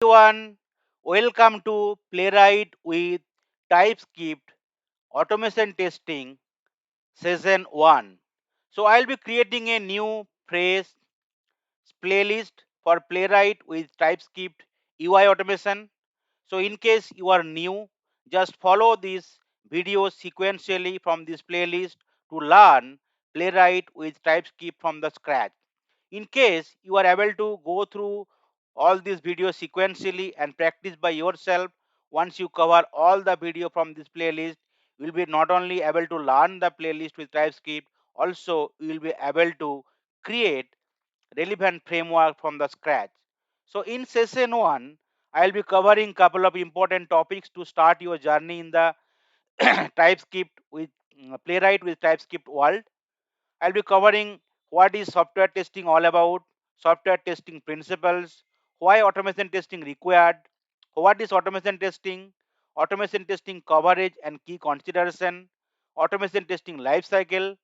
Everyone, welcome to Playwright with TypeScript Automation Testing Season 1. So I'll be creating a new phrase playlist for Playwright with TypeScript UI automation. So in case you are new, just follow this video sequentially from this playlist to learn Playwright with TypeScript from the scratch. In case you are able to go through all these videos sequentially and practice by yourself, once you cover all the video from this playlist, you will be not only able to learn the playlist with TypeScript, also you will be able to create relevant framework from the scratch. So in session 1, I will be covering couple of important topics to start your journey in the TypeScript with Playwright with TypeScript world. I'll be covering what is software testing all about, software testing principles, why automation testing required, what is automation testing coverage and key consideration, automation testing lifecycle,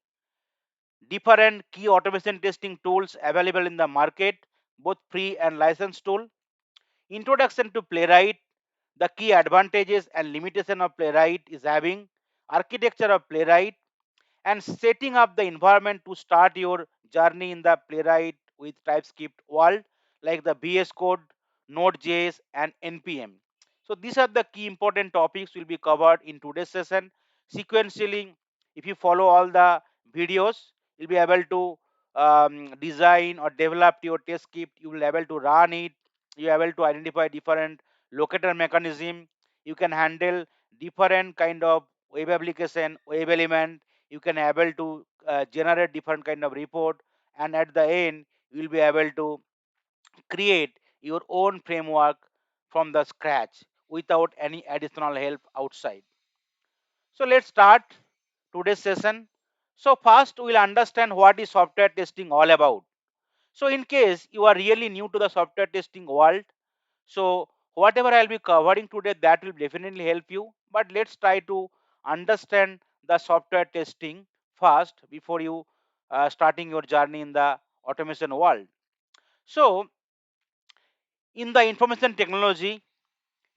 different key automation testing tools available in the market, both free and licensed tool, introduction to Playwright, the key advantages and limitation of Playwright is having, architecture of Playwright, and setting up the environment to start your journey in the Playwright with TypeScript world, like the VSCode, nodejs, and npm. So these are the key important topics will be covered in today's session sequentially. If you follow all the videos, you'll be able to design or develop your test script. You will be able to run it. You are able to identify different locator mechanism. You can handle different kind of web application, web element. You can able to generate different kind of report, and at the end you will be able to create your own framework from the scratch without any additional help outside. So let's start today's session. So first we'll understand what is software testing all about. So in case you are really new to the software testing world, so whatever I'll be covering today, that will definitely help you. But let's try to understand the software testing first before you starting your journey in the automation world. So in the information technology,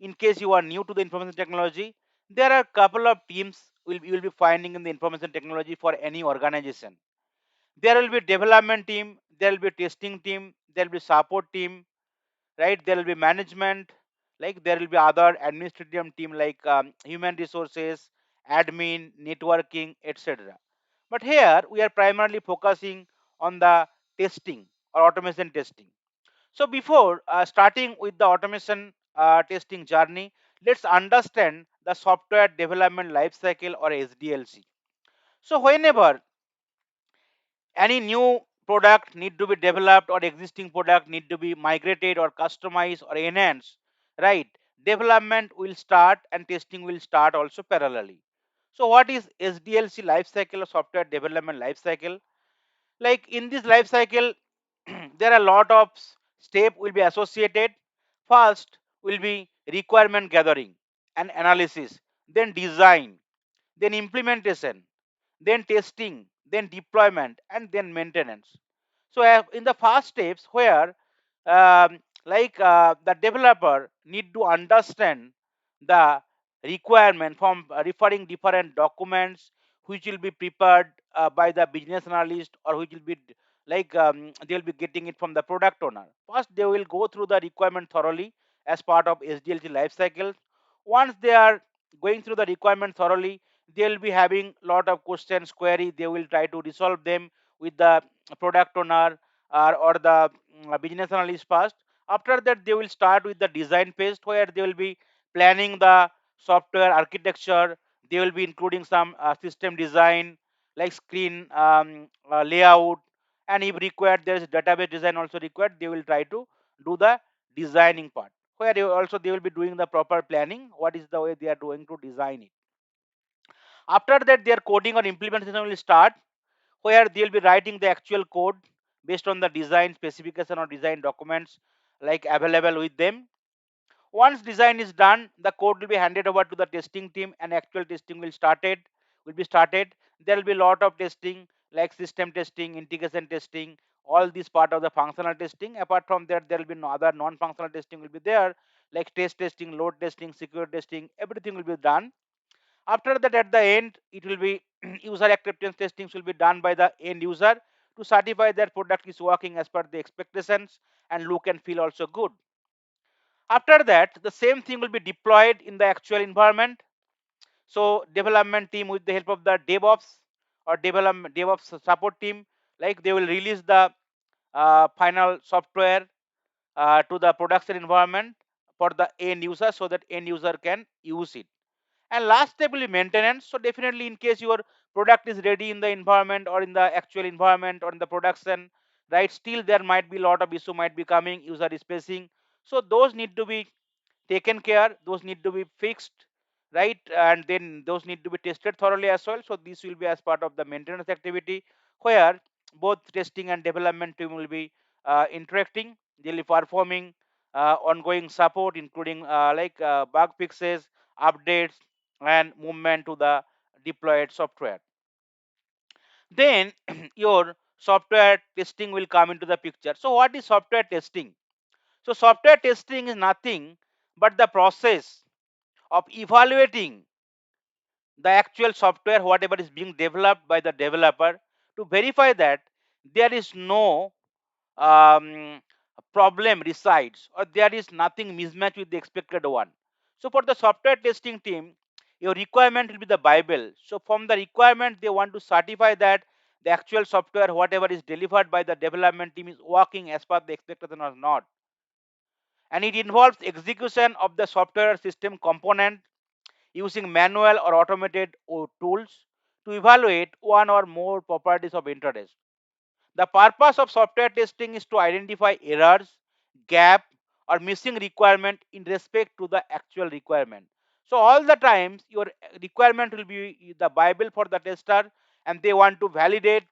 in case you are new to the information technology, there are a couple of teams you will be finding in the information technology for any organization. There will be development team, there will be testing team, there will be support team, right? There will be management, like there will be other administrative team like human resources, admin, networking, etc. But here we are primarily focusing on the testing or automation testing. So before starting with the automation testing journey, let's understand the software development lifecycle or SDLC. So whenever any new product need to be developed or existing product need to be migrated or customized or enhanced, right? Development will start and testing will start also parallelly. So what is SDLC lifecycle or software development lifecycle? Like in this lifecycle, there are a lot of step will be associated. First will be requirement gathering and analysis, then design, then implementation, then testing, then deployment, and then maintenance. So in the first steps where the developer need to understand the requirement from referring different documents which will be prepared by the business analyst, or which will be they will be getting it from the product owner. First they will go through the requirement thoroughly as part of SDLC life cycle. Once they are going through the requirement thoroughly, they will be having lot of questions, query. They will try to resolve them with the product owner or the business analyst first. After that, they will start with the design phase where they will be planning the software architecture. They will be including some system design like screen layout, and if required, there is database design also required. They will try to do the designing part where they will be doing the proper planning. What is the way they are going to design it? After that, their coding or implementation will start, where they'll be writing the actual code based on the design specification or design documents like available with them. Once design is done, the code will be handed over to the testing team, and actual testing will be started. There will be a lot of testing like system testing, integration testing, all this part of the functional testing. Apart from that, there will be no other non-functional testing will be there, like test testing, load testing, security testing, everything will be done. After that, at the end, it will be user acceptance testing will be done by the end user to certify that product is working as per the expectations and look and feel also good. After that, the same thing will be deployed in the actual environment. So development team, with the help of the DevOps or development DevOps support team, like they will release the final software to the production environment for the end user, so that end user can use it. And last step will be maintenance. So definitely, in case your product is ready in the environment or in the actual environment or in the production, right, still there might be a lot of issue might be coming, user is facing. So those need to be taken care, those need to be fixed, right, and then those need to be tested thoroughly as well. So this will be as part of the maintenance activity, where both testing and development team will be interacting, they'll be performing ongoing support, including bug fixes, updates, and movement to the deployed software. Then your software testing will come into the picture. So what is software testing? So software testing is nothing but the process of evaluating the actual software, whatever is being developed by the developer, to verify that there is no um, problem resides, or there is nothing mismatch with the expected one. So for the software testing team, your requirement will be the Bible. So from the requirement, they want to certify that the actual software, whatever is delivered by the development team, is working as per the expectation or not. And it involves execution of the software system component using manual or automated tools to evaluate one or more properties of interest. The purpose of software testing is to identify errors, gap, or missing requirement in respect to the actual requirement. So all the times your requirement will be the Bible for the tester, and they want to validate,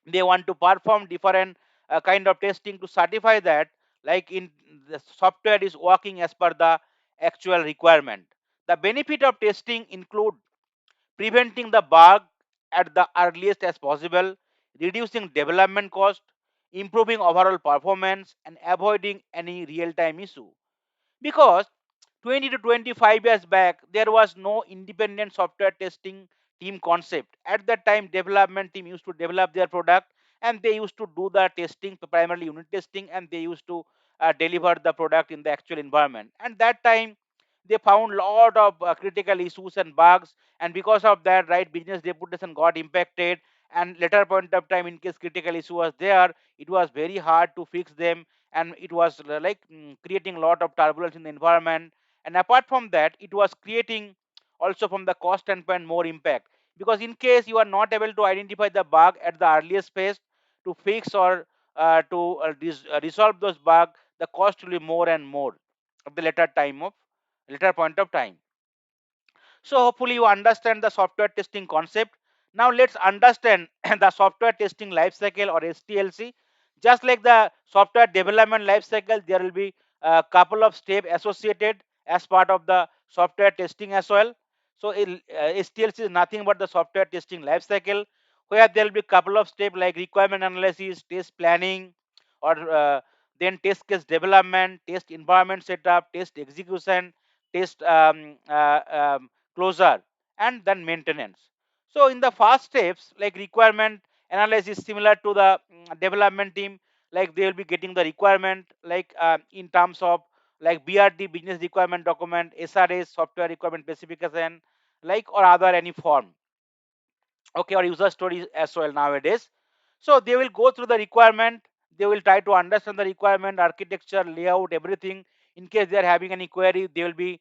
they want to perform different kind of testing to certify that, like, in the software is working as per the actual requirement. The benefit of testing include preventing the bug at the earliest as possible, reducing development cost, improving overall performance, and avoiding any real time issue. Because 20 to 25 years back, there was no independent software testing team concept. At that time, development team used to develop their product, and they used to do the testing, primarily unit testing, and they used to deliver the product in the actual environment. And that time, they found lot of critical issues and bugs, and because of that, right, business reputation got impacted. And later point of time, in case critical issue was there, it was very hard to fix them, and it was creating a lot of turbulence in the environment. And apart from that, it was creating also from the cost standpoint more impact, because in case you are not able to identify the bug at the earliest phase to fix or to resolve those bugs, the cost will be more and more at the later point of time. So hopefully you understand the software testing concept. Now let's understand the software testing lifecycle, or STLC. Just like the software development lifecycle, there will be a couple of steps associated as part of the software testing as well. So STLC is nothing but the software testing lifecycle, where there will be couple of steps like requirement analysis, test planning, or then test case development, test environment setup, test execution, test closure, and then maintenance. So in the first steps, like requirement analysis, similar to the development team, like they will be getting the requirement, like in terms of like BRD, business requirement document, SRS, software requirement specification, like, or other any form, okay, or user stories as well nowadays. So they will go through the requirement, they will try to understand the requirement, architecture, layout, everything. In case they are having any query, they will be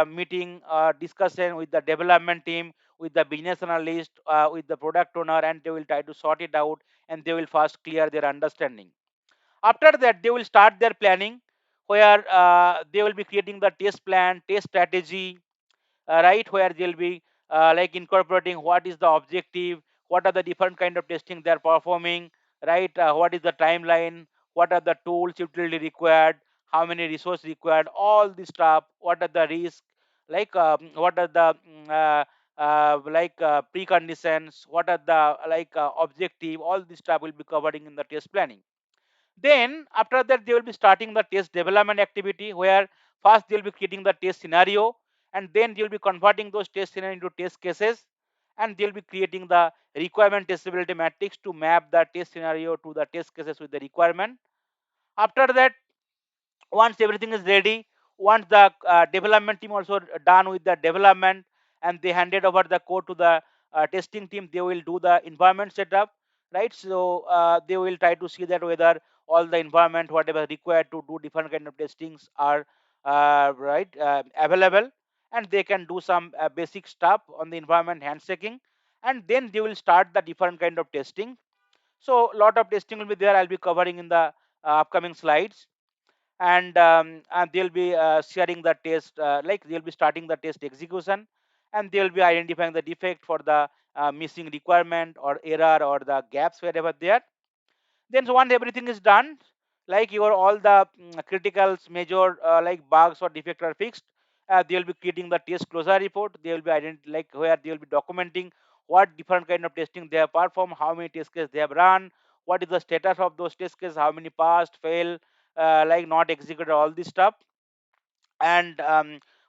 meeting, discussion with the development team, with the business analyst, with the product owner, and they will try to sort it out, and they will first clear their understanding. After that, they will start their planning, where they will be creating the test plan, test strategy, right, where they'll be incorporating what is the objective, what are the different kind of testing they are performing, right, what is the timeline, what are the tools utility required, how many resources required, all this stuff, what are the risks, what are the preconditions, what are the objective, all this stuff will be covering in the test planning. Then after that they will be starting the test development activity, where first they will be creating the test scenario, and then they will be converting those test scenario into test cases, and they will be creating the requirement testability matrix to map the test scenario to the test cases with the requirement. After that, once everything is ready, once the development team also done with the development, and they handed over the code to the testing team, they will do the environment setup, right? So they will try to see that whether all the environment whatever required to do different kind of testings are available, and they can do some basic stuff on the environment handshaking, and then they will start the different kind of testing. So lot of testing will be there, I'll be covering in the upcoming slides. And they'll be sharing the test, they'll be starting the test execution, and they'll be identifying the defect for the missing requirement or error or the gaps wherever there. Then so once everything is done, like your all the criticals major bugs or defect are fixed, they will be creating the test closure report. They will be where they will be documenting what different kind of testing they have performed, how many test cases they have run, what is the status of those test cases, how many passed, fail, not executed, all this stuff. And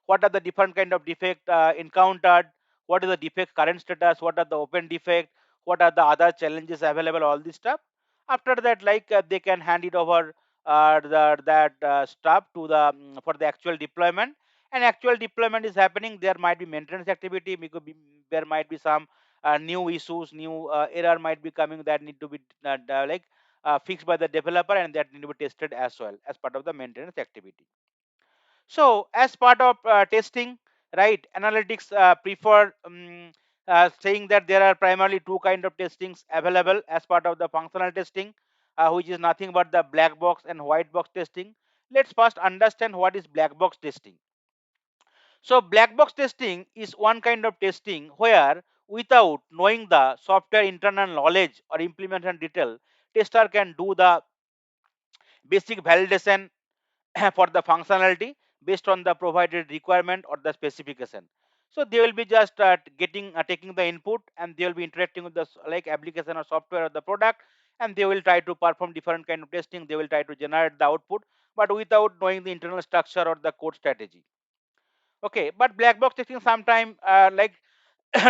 what are the different kind of defect encountered, what is the defect current status, what are the open defect, what are the other challenges available, all this stuff. After that, they can hand it over that stuff to the for the actual deployment. And actual deployment is happening, there might be maintenance activity, because there might be some new issues, new error might be coming that need to be fixed by the developer, and that need to be tested as well as part of the maintenance activity. So, as part of testing, right, analytics prefer saying that there are primarily two kind of testings available as part of the functional testing, which is nothing but the black box and white box testing. Let's first understand what is black box testing. So, black box testing is one kind of testing where, without knowing the software internal knowledge or implementation detail, tester can do the basic validation for the functionality based on the provided requirement or the specification. So they will be just getting taking the input, and they will be interacting with the application or software or the product, and they will try to perform different kind of testing. They will try to generate the output, but without knowing the internal structure or the code strategy. Okay, but black box testing sometime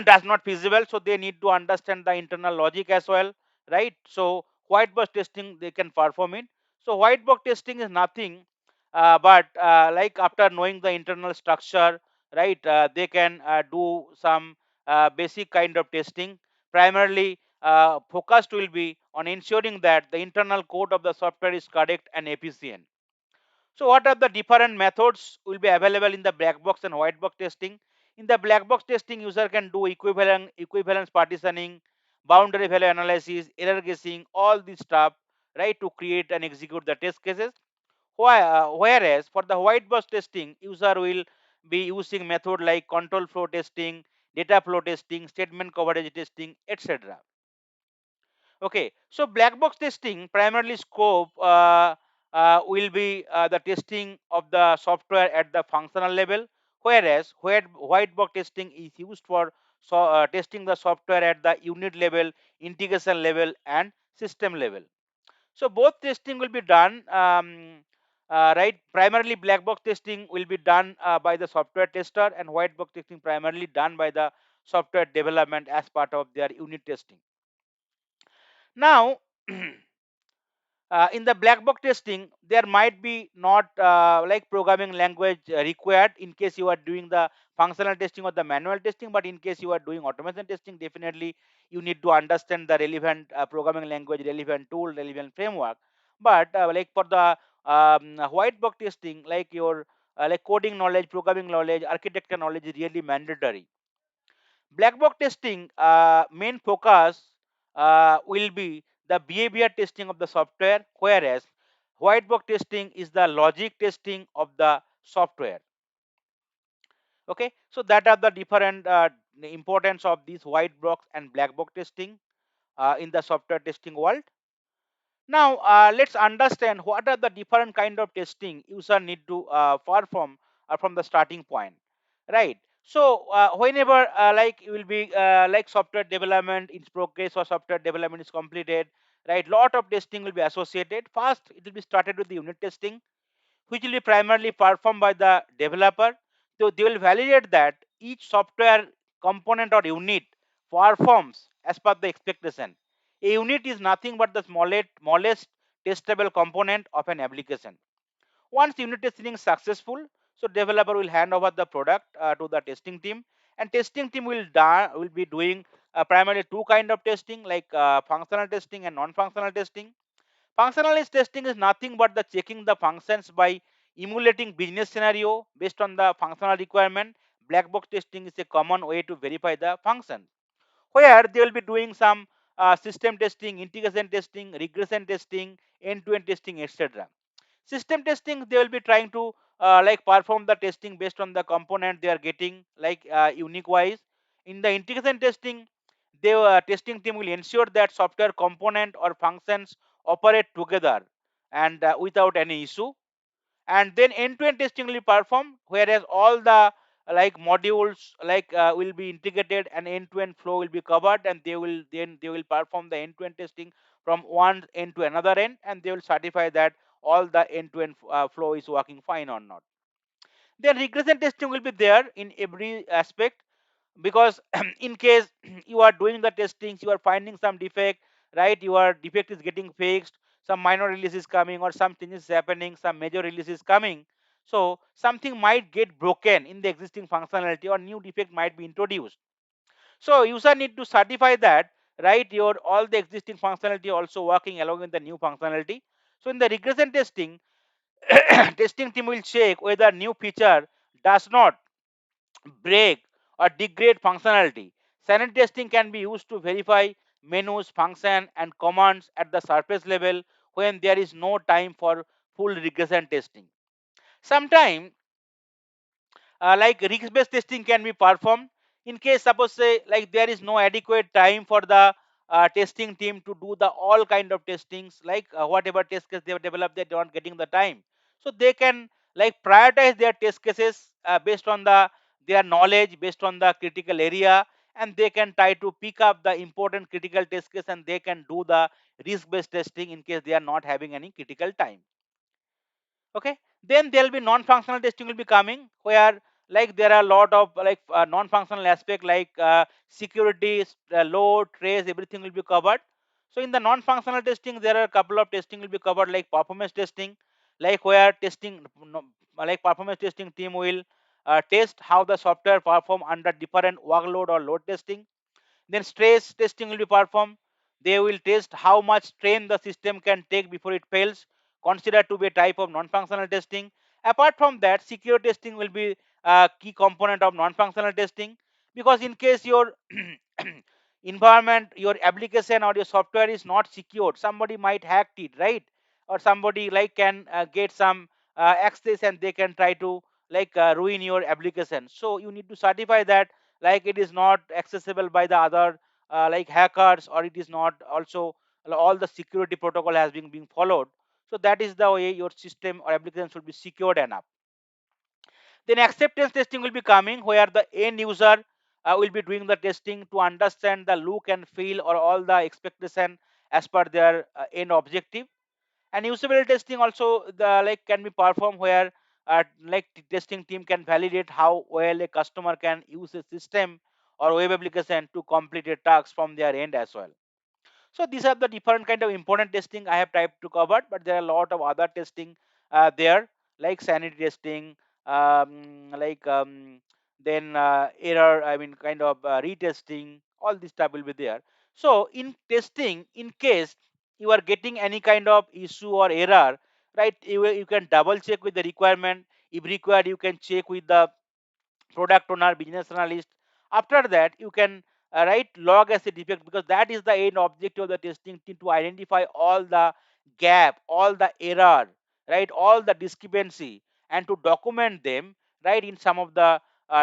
does not feasible, so they need to understand the internal logic as well, right? So white box testing they can perform it. So white box testing is nothing but after knowing the internal structure, right, they can do some basic kind of testing. Primarily focused will be on ensuring that the internal code of the software is correct and efficient. So what are the different methods will be available in the black box and white box testing? In the black box testing, user can do equivalence partitioning, boundary value analysis, error guessing, all this stuff, right, to create and execute the test cases. Whereas for the white box testing, user will be using method like control flow testing, data flow testing, statement coverage testing, etc. Okay, so black box testing primarily scope will be the testing of the software at the functional level, whereas white box testing is used for testing the software at the unit level, integration level, and system level. So both testing will be done. Right, primarily black box testing will be done by the software tester, and white box testing primarily done by the software development as part of their unit testing. Now, in the black box testing, there might be not programming language required in case you are doing the functional testing or the manual testing, but in case you are doing automation testing, definitely you need to understand the relevant programming language, relevant tool, relevant framework. But for the white box testing, your coding knowledge, programming knowledge, architecture knowledge is really mandatory. Black box testing main focus will be the behavior testing of the software, whereas white box testing is the logic testing of the software. Okay, so that are the different importance of this white box and black box testing in the software testing world. Now let's understand what are the different kind of testing user need to perform from the starting point, right? So whenever like you will be like software development in progress or software development is completed, right, lot of testing will be associated. First it will be started with the unit testing, which will be primarily performed by the developer. So they will validate that each software component or unit performs as per the expectation. A unit is nothing but the smallest testable component of an application. Once unit testing is successful, so developer will hand over the product to the testing team, and testing team will be doing primarily two kind of testing, like functional testing and non-functional testing. Functionalist testing is nothing but the checking the functions by emulating business scenario based on the functional requirement. Black box testing is a common way to verify the function, where they will be doing some system testing, integration testing, regression testing, end-to-end testing, etc. System testing, they will be trying to like perform the testing based on the component they are getting, like unique wise. In the integration testing, the testing team will ensure that software component or functions operate together and without any issue. And then end-to-end testing will be performed, whereas all the like modules like will be integrated and end-to-end flow will be covered, and they will perform the end-to-end testing from one end to another end, and they will certify that all the end-to-end flow is working fine or not. Then regression testing will be there in every aspect, because in case you are doing the testings, you are finding some defect, right, your defect is getting fixed, some minor release is coming or some changes is happening, some major release is coming, so something might get broken in the existing functionality or new defect might be introduced. So user need to certify that, right, your all the existing functionality also working along with the new functionality. So in the regression testing, testing team will check whether new feature does not break or degrade functionality. Sanity testing can be used to verify menus, function, and commands at the surface level when there is no time for full regression testing. Sometimes like risk based testing can be performed in case suppose say like there is no adequate time for the testing team to do the all kind of testings, like whatever test case they have developed they are not getting the time, so they can like prioritize their test cases based on the their knowledge, based on the critical area, and they can try to pick up the important critical test case and they can do the risk based testing in case they are not having any critical time. Okay, then there will be non-functional testing will be coming, where like there are a lot of like non-functional aspect, like security, load, trace, everything will be covered. So in the non-functional testing there are a couple of testing will be covered, like performance testing, like where testing like performance testing team will test how the software perform under different workload or load testing. Then stress testing will be performed. They will test how much strain the system can take before it fails, considered to be a type of non-functional testing. Apart from that, secure testing will be a key component of non-functional testing, because in case your environment, your application or your software is not secured, somebody might hack it, right? Or somebody like can get some access and they can try to like ruin your application. So you need to certify that like it is not accessible by the other like hackers, or it is not also all the security protocol has been being followed. So that is the way your system or application should be secured enough. Then acceptance testing will be coming, where the end user will be doing the testing to understand the look and feel or all the expectation as per their end objective. And usability testing also the like can be performed, where like the testing team can validate how well a customer can use a system or web application to complete a task from their end as well. So these are the different kind of important testing I have tried to cover, but there are a lot of other testing there, like sanity testing, like then error, I mean kind of retesting, all this stuff will be there. So in testing, in case you are getting any kind of issue or error, right, you can double check with the requirement. If required, you can check with the product owner, business analyst. After that, you can write log as a defect, because that is the end objective of the testing team, to identify all the gap, all the error, right, all the discrepancy, and to document them, right, in some of the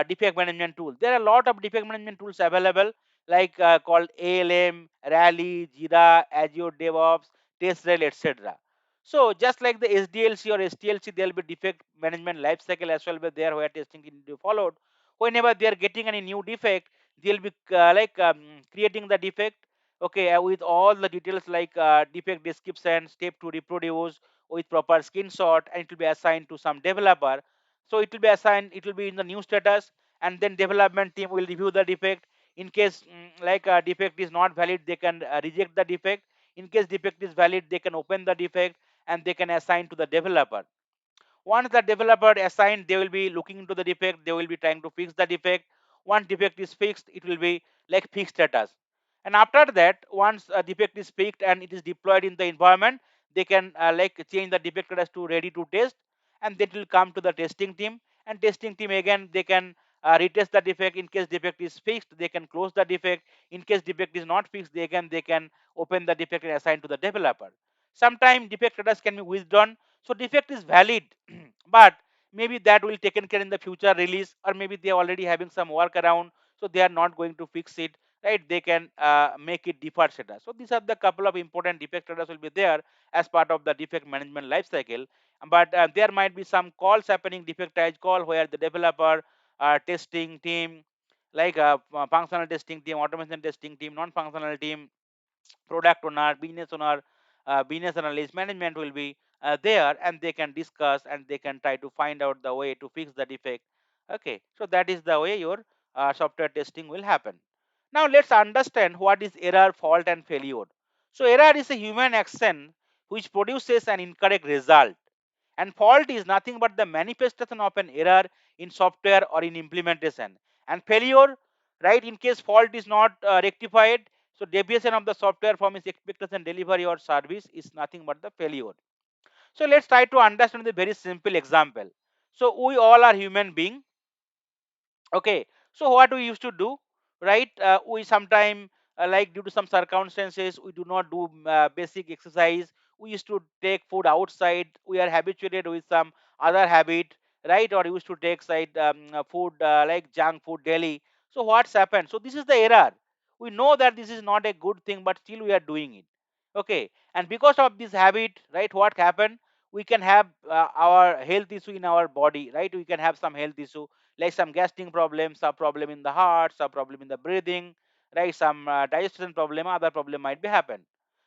defect management tools. There are a lot of defect management tools available, like called ALM, Rally, Jira, Azure DevOps, TestRail, etc. So just like the SDLC or STLC, there will be defect management lifecycle as well, but there where testing can be followed. Whenever they are getting any new defect, they'll be creating the defect, okay, with all the details like defect description, step to reproduce with proper screenshot, and it will be assigned to some developer. So it will be assigned, it will be in the new status, and then development team will review the defect. In case defect is not valid, they can reject the defect. In case defect is valid, they can open the defect and they can assign to the developer. Once the developer assigned, they will be looking into the defect, they will be trying to fix the defect. Once defect is fixed, it will be like fixed status. And after that, once a defect is fixed and it is deployed in the environment, they can change the defect status to ready to test, and that will come to the testing team. And testing team again, they can retest the defect. In case defect is fixed, they can close the defect. In case defect is not fixed, they can open the defect and assign to the developer. Sometimes defect status can be withdrawn, so defect is valid, but maybe that will taken care in the future release, or maybe they are already having some workaround, so they are not going to fix it, right? They can make it default status. So these are the couple of important defect status will be there as part of the defect management lifecycle. But there might be some calls happening, defectized call, where the developer, testing team, functional testing team, automation testing team, non-functional team, product owner, business owner, business analyst, management will be there, and they can discuss and they can try to find out the way to fix the defect. Okay, so that is the way your software testing will happen. Now let's understand what is error, fault, and failure. So error is a human action which produces an incorrect result, and fault is nothing but the manifestation of an error in software or in implementation. And failure, right, in case fault is not rectified, so deviation of the software from its expectation delivery or service is nothing but the failure. So let's try to understand the very simple example. So we all are human being. Okay, so what we used to do, right? We sometime due to some circumstances, we do not do basic exercise. We used to take food outside. We are habituated with some other habit, right? Or used to take side food like junk food daily. So what's happened? So this is the error. We know that this is not a good thing, but still we are doing it. Okay, and because of this habit, right? What happened? We can have our health issue in our body, right? We can have some health issue like some gastric problems, some problem in the heart, some problem in the breathing, right? Some digestion problem, other problem might be happen.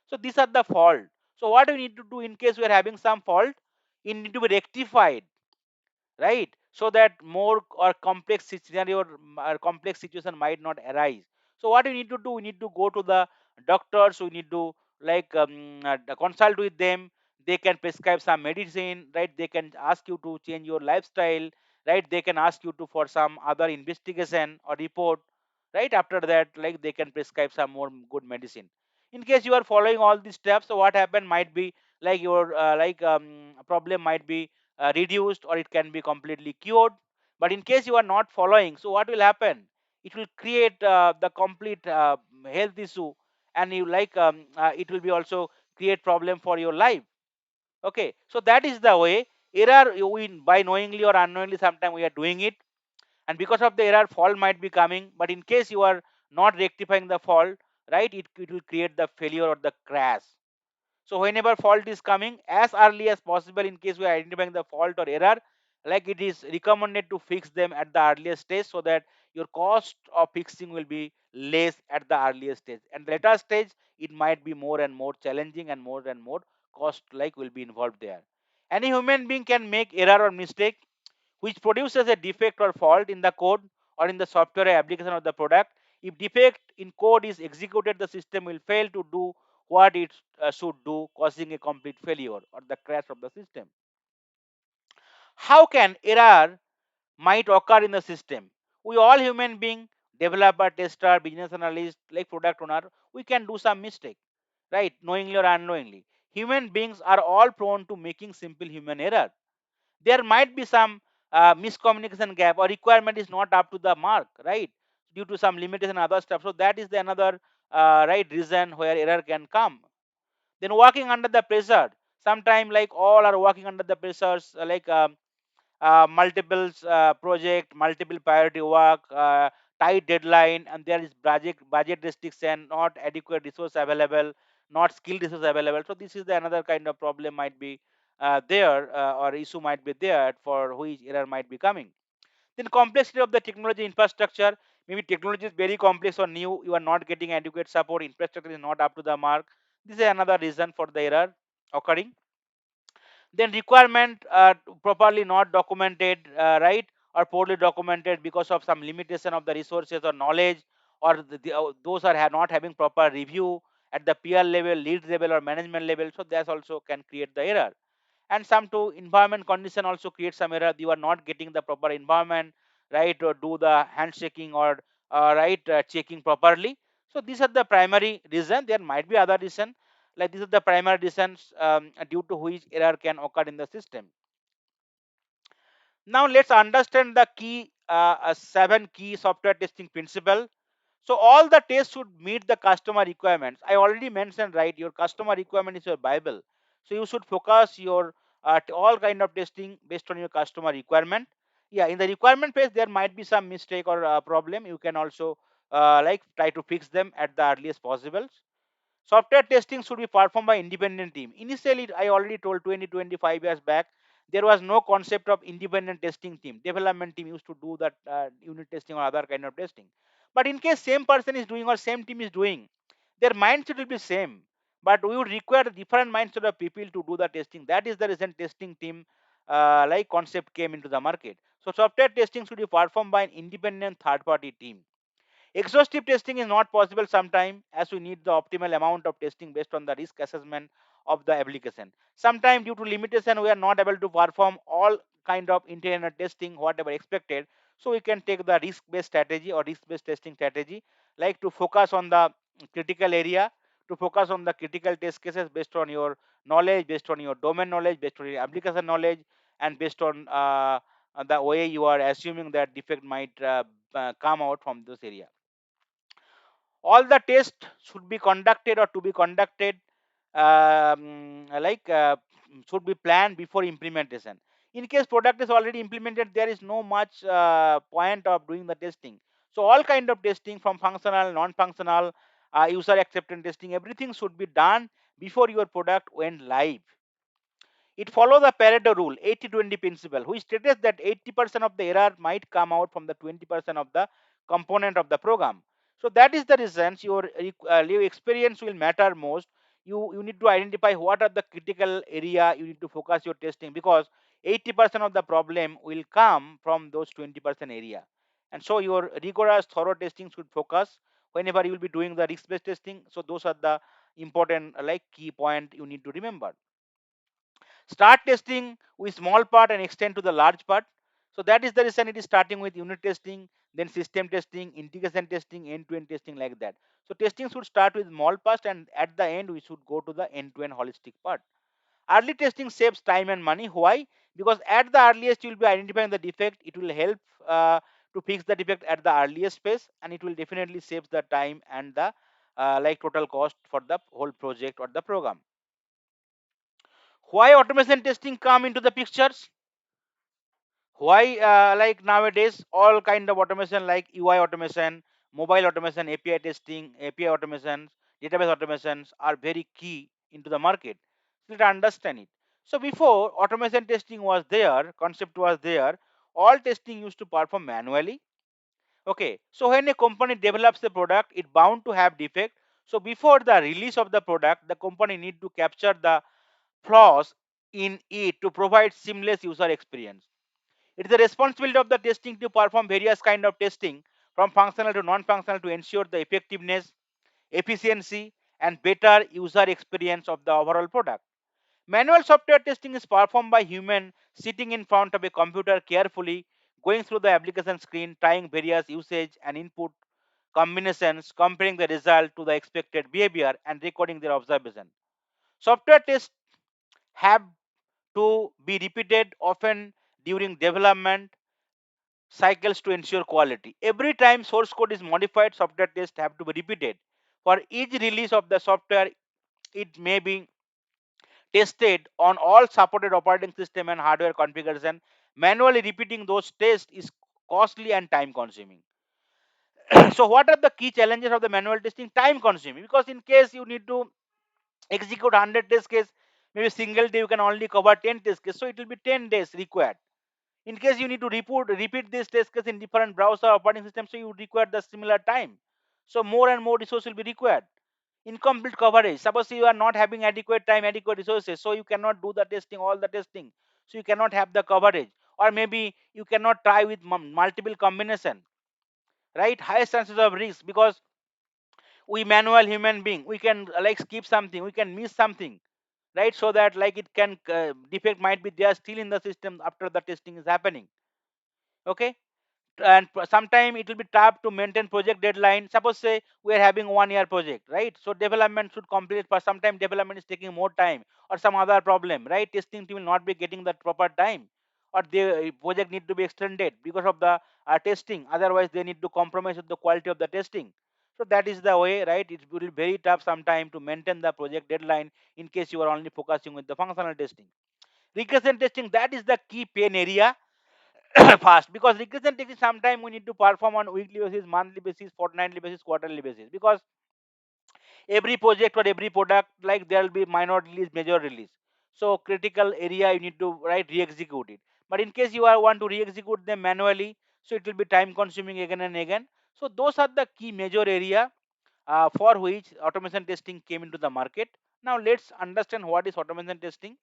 So these are the fault. So what we need to do in case we are having some fault, it need to be rectified, right? So that more or complex scenario or complex situation might not arise. So what we need to do, we need to go to the doctors, we need to consult with them. They can prescribe some medicine, right? They can ask you to change your lifestyle, right? They can ask you to for some other investigation or report, right? After that, like, they can prescribe some more good medicine. In case you are following all these steps, so what happen might be like your problem might be reduced, or it can be completely cured. But in case you are not following, so what will happen? It will create the complete health issue, and it will be also create problem for your life. Okay, so that is the way error we, by knowingly or unknowingly, sometimes we are doing it, and because of the error, fault might be coming. But in case you are not rectifying the fault, right, it will create the failure or the crash. So whenever fault is coming, as early as possible, in case we are identifying the fault or error, like, it is recommended to fix them at the earliest stage, so that your cost of fixing will be less at the earliest stage. And later stage, it might be more and more challenging, and more cost like will be involved there. Any human being can make error or mistake which produces a defect or fault in the code or in the software application of the product. If defect in code is executed, the system will fail to do what it should do, causing a complete failure or the crash of the system. How can error might occur in the system? We all human being, developer, tester, business analyst, like product owner, we can do some mistake, right? Knowingly or unknowingly. Human beings are all prone to making simple human error. There might be some miscommunication gap, or requirement is not up to the mark, right, due to some limitation and other stuff. So that is the another right reason where error can come. Then working under the pressure, sometime like all are working under the pressures, multiple project, multiple priority work, tight deadline, and there is budget restriction, not adequate resource available, not skilled resource available. So this is the another kind of problem might be there, or issue might be there, for which error might be coming. Then complexity of the technology infrastructure, maybe technology is very complex or new, you are not getting adequate support, infrastructure is not up to the mark. This is another reason for the error occurring. Then requirement properly not documented, right, or poorly documented because of some limitation of the resources or knowledge, or those are not having proper review at the peer level, lead level, or management level. So that also can create the error. And some to environment condition also create some error. You are not getting the proper environment, right, or do the handshaking or right, checking properly. So these are the primary reason. There might be other reason, like these are the primary reasons due to which error can occur in the system. Now let's understand the key 7 key software testing principle. So all the tests should meet the customer requirements. I already mentioned, right, your customer requirement is your Bible. So you should focus your all kind of testing based on your customer requirement. Yeah, in the requirement phase there might be some mistake or problem. You can also like try to fix them at the earliest possible. Software testing should be performed by independent team. Initially, I already told 20-25 years back, there was no concept of independent testing team. Development team used to do that unit testing or other kind of testing. But in case same person is doing or same team is doing, their mindset will be same. But we would require different mindset of people to do the testing. That is the reason testing team like concept came into the market. So software testing should be performed by an independent third party team. Exhaustive testing is not possible sometimes, as we need the optimal amount of testing based on the risk assessment of the application. Sometimes due to limitation we are not able to perform all kind of internal testing whatever expected. So we can take the risk based strategy or risk based testing strategy, like to focus on the critical area, to focus on the critical test cases based on your knowledge, based on your domain knowledge, based on your application knowledge, and based on the way you are assuming that defect might come out from this area. All the tests should be conducted or to be conducted like should be planned before implementation. In case product is already implemented, there is no much point of doing the testing. So all kind of testing, from functional, non-functional, user acceptance testing, everything should be done before your product went live. It follows the Pareto rule, 80-20 principle, which states that 80% of the error might come out from the 20% of the component of the program. So that is the reason your experience will matter most. You need to identify what are the critical area you need to focus your testing, because 80% of the problem will come from those 20% area. And so your rigorous thorough testing should focus whenever you will be doing the risk based testing. So those are the important like key point you need to remember. Start testing with small part and extend to the large part. So that is the reason it is starting with unit testing, then system testing, integration testing, end-to-end testing, like that. So testing should start with small part, and at the end we should go to the end-to-end holistic part. Early testing saves time and money. Why? Because at the earliest you will be identifying the defect. It will help to fix the defect at the earliest phase, and it will definitely save the time and the like total cost for the whole project or the program. Why automation testing come into the pictures? Why like nowadays all kind of automation like UI automation, mobile automation, API testing, API automations, database automations are very key into the market. Let's understand it. So before automation testing was there, concept was there, all testing used to perform manually. Okay, so when a company develops a product, it bound to have defect. So before the release of the product, the company need to capture the flaws in it to provide seamless user experience. It is the responsibility of the testing to perform various kind of testing, from functional to non-functional, to ensure the effectiveness, efficiency, and better user experience of the overall product. Manual software testing is performed by human sitting in front of a computer carefully, going through the application screen, trying various usage and input combinations, comparing the result to the expected behavior, and recording their observation. Software tests have to be repeated often during development cycles to ensure quality. Every time source code is modified, software tests have to be repeated. For each release of the software, it may be tested on all supported operating system and hardware configuration. Manually repeating those tests is costly and time consuming. So what are the key challenges of the manual testing? Time consuming, because in case you need to execute 100 test case, maybe single day you can only cover 10 test case, so it will be 10 days required. In case you need to repeat this test case in different browser operating systems, so you require the similar time. So more and more resources will be required. Incomplete coverage. Suppose you are not having adequate time, adequate resources, so you cannot do the testing, all the testing. So you cannot have the coverage, or maybe you cannot try with multiple combination, right? Highest chances of risk, because we manual human being, we can like skip something, we can miss something, right? So that like it can defect might be there still in the system after the testing is happening. Okay, and sometime it will be tough to maintain project deadline. Suppose say we are having 1 year project, right? So development should complete, but sometime development is taking more time, or some other problem, right? Testing team will not be getting the proper time, or the project need to be extended because of the testing. Otherwise they need to compromise with the quality of the testing. So that is the way, right? It will be very tough sometime to maintain the project deadline in case you are only focusing with the functional testing. Regression testing, that is the key pain area. Fast, because regression testing sometime we need to perform on weekly basis, monthly basis, fortnightly basis, quarterly basis, because every project or every product, like there will be minor release, major release. So critical area you need to re-execute it. But in case you are want to re-execute them manually, so it will be time consuming again and again. So those are the key major area for which automation testing came into the market. Now let's understand what is automation testing.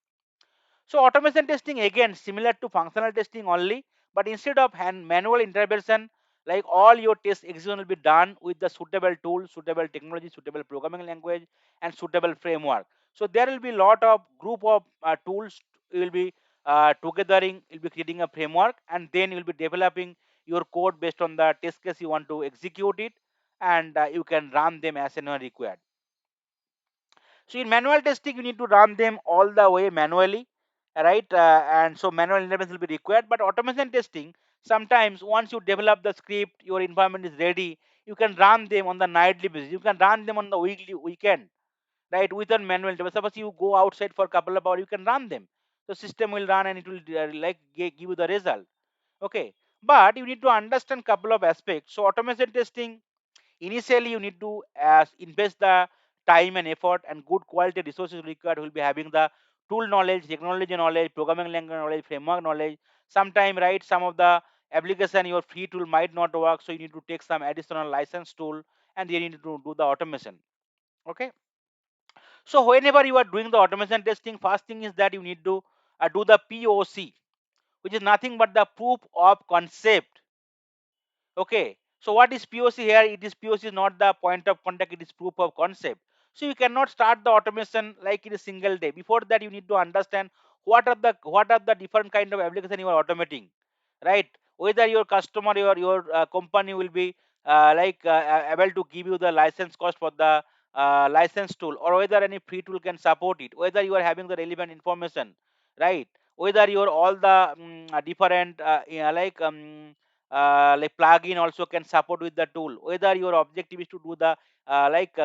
So automation testing again similar to functional testing only, but instead of hand manual intervention, like all your test execution will be done with the suitable tool, suitable technology, suitable programming language, and suitable framework. So there will be lot of group of tools. You will be togethering, you'll be creating a framework, and then you'll be developing your code based on the test case you want to execute it, and you can run them as and when required. So in manual testing, you need to run them all the way manually, right? And so manual intervention will be required. But automation testing, sometimes once you develop the script, your environment is ready, you can run them on the nightly basis. You can run them on the weekly weekend, right? Without manual intervention. Suppose you go outside for a couple of hours, you can run them. The system will run and it will give you the result. Okay, but you need to understand couple of aspects. So automation testing, initially you need to invest the time and effort, and good quality resources required will be having the tool knowledge, technology knowledge, programming language knowledge, framework knowledge. Sometime, right, some of the application your free tool might not work, so you need to take some additional license tool, and you need to do the automation. Okay, so whenever you are doing the automation testing, first thing is that you need to do the POC, which is nothing but the proof of concept. Okay, so what is POC here? It is POC is not the point of contact, it is proof of concept. So you cannot start the automation like in a single day. Before that, you need to understand what are the different kind of application you are automating, right? Whether your customer, your company will be able to give you the license cost for the license tool, or whether any free tool can support it, whether you are having the relevant information, right? Whether your all the different like plugin also can support with the tool, whether your objective is to do the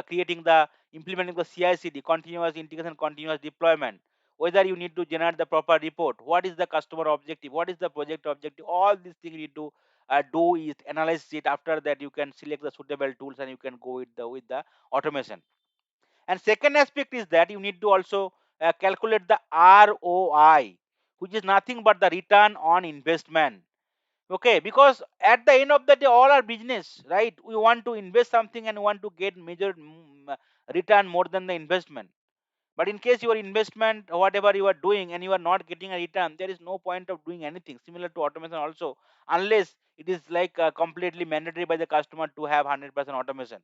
creating the implementing the CI/CD, continuous integration, continuous deployment, whether you need to generate the proper report, what is the customer objective, what is the project objective, all these things you need to do is analyze it. After that you can select the suitable tools and you can go with the automation. And second aspect is that you need to also calculate the ROI, which is nothing but the return on investment. Okay, because at the end of the day all are business, right? We want to invest something and want to get major return more than the investment. But in case your investment whatever you are doing and you are not getting a return, there is no point of doing anything. Similar to automation also, unless it is completely mandatory by the customer to have 100% automation.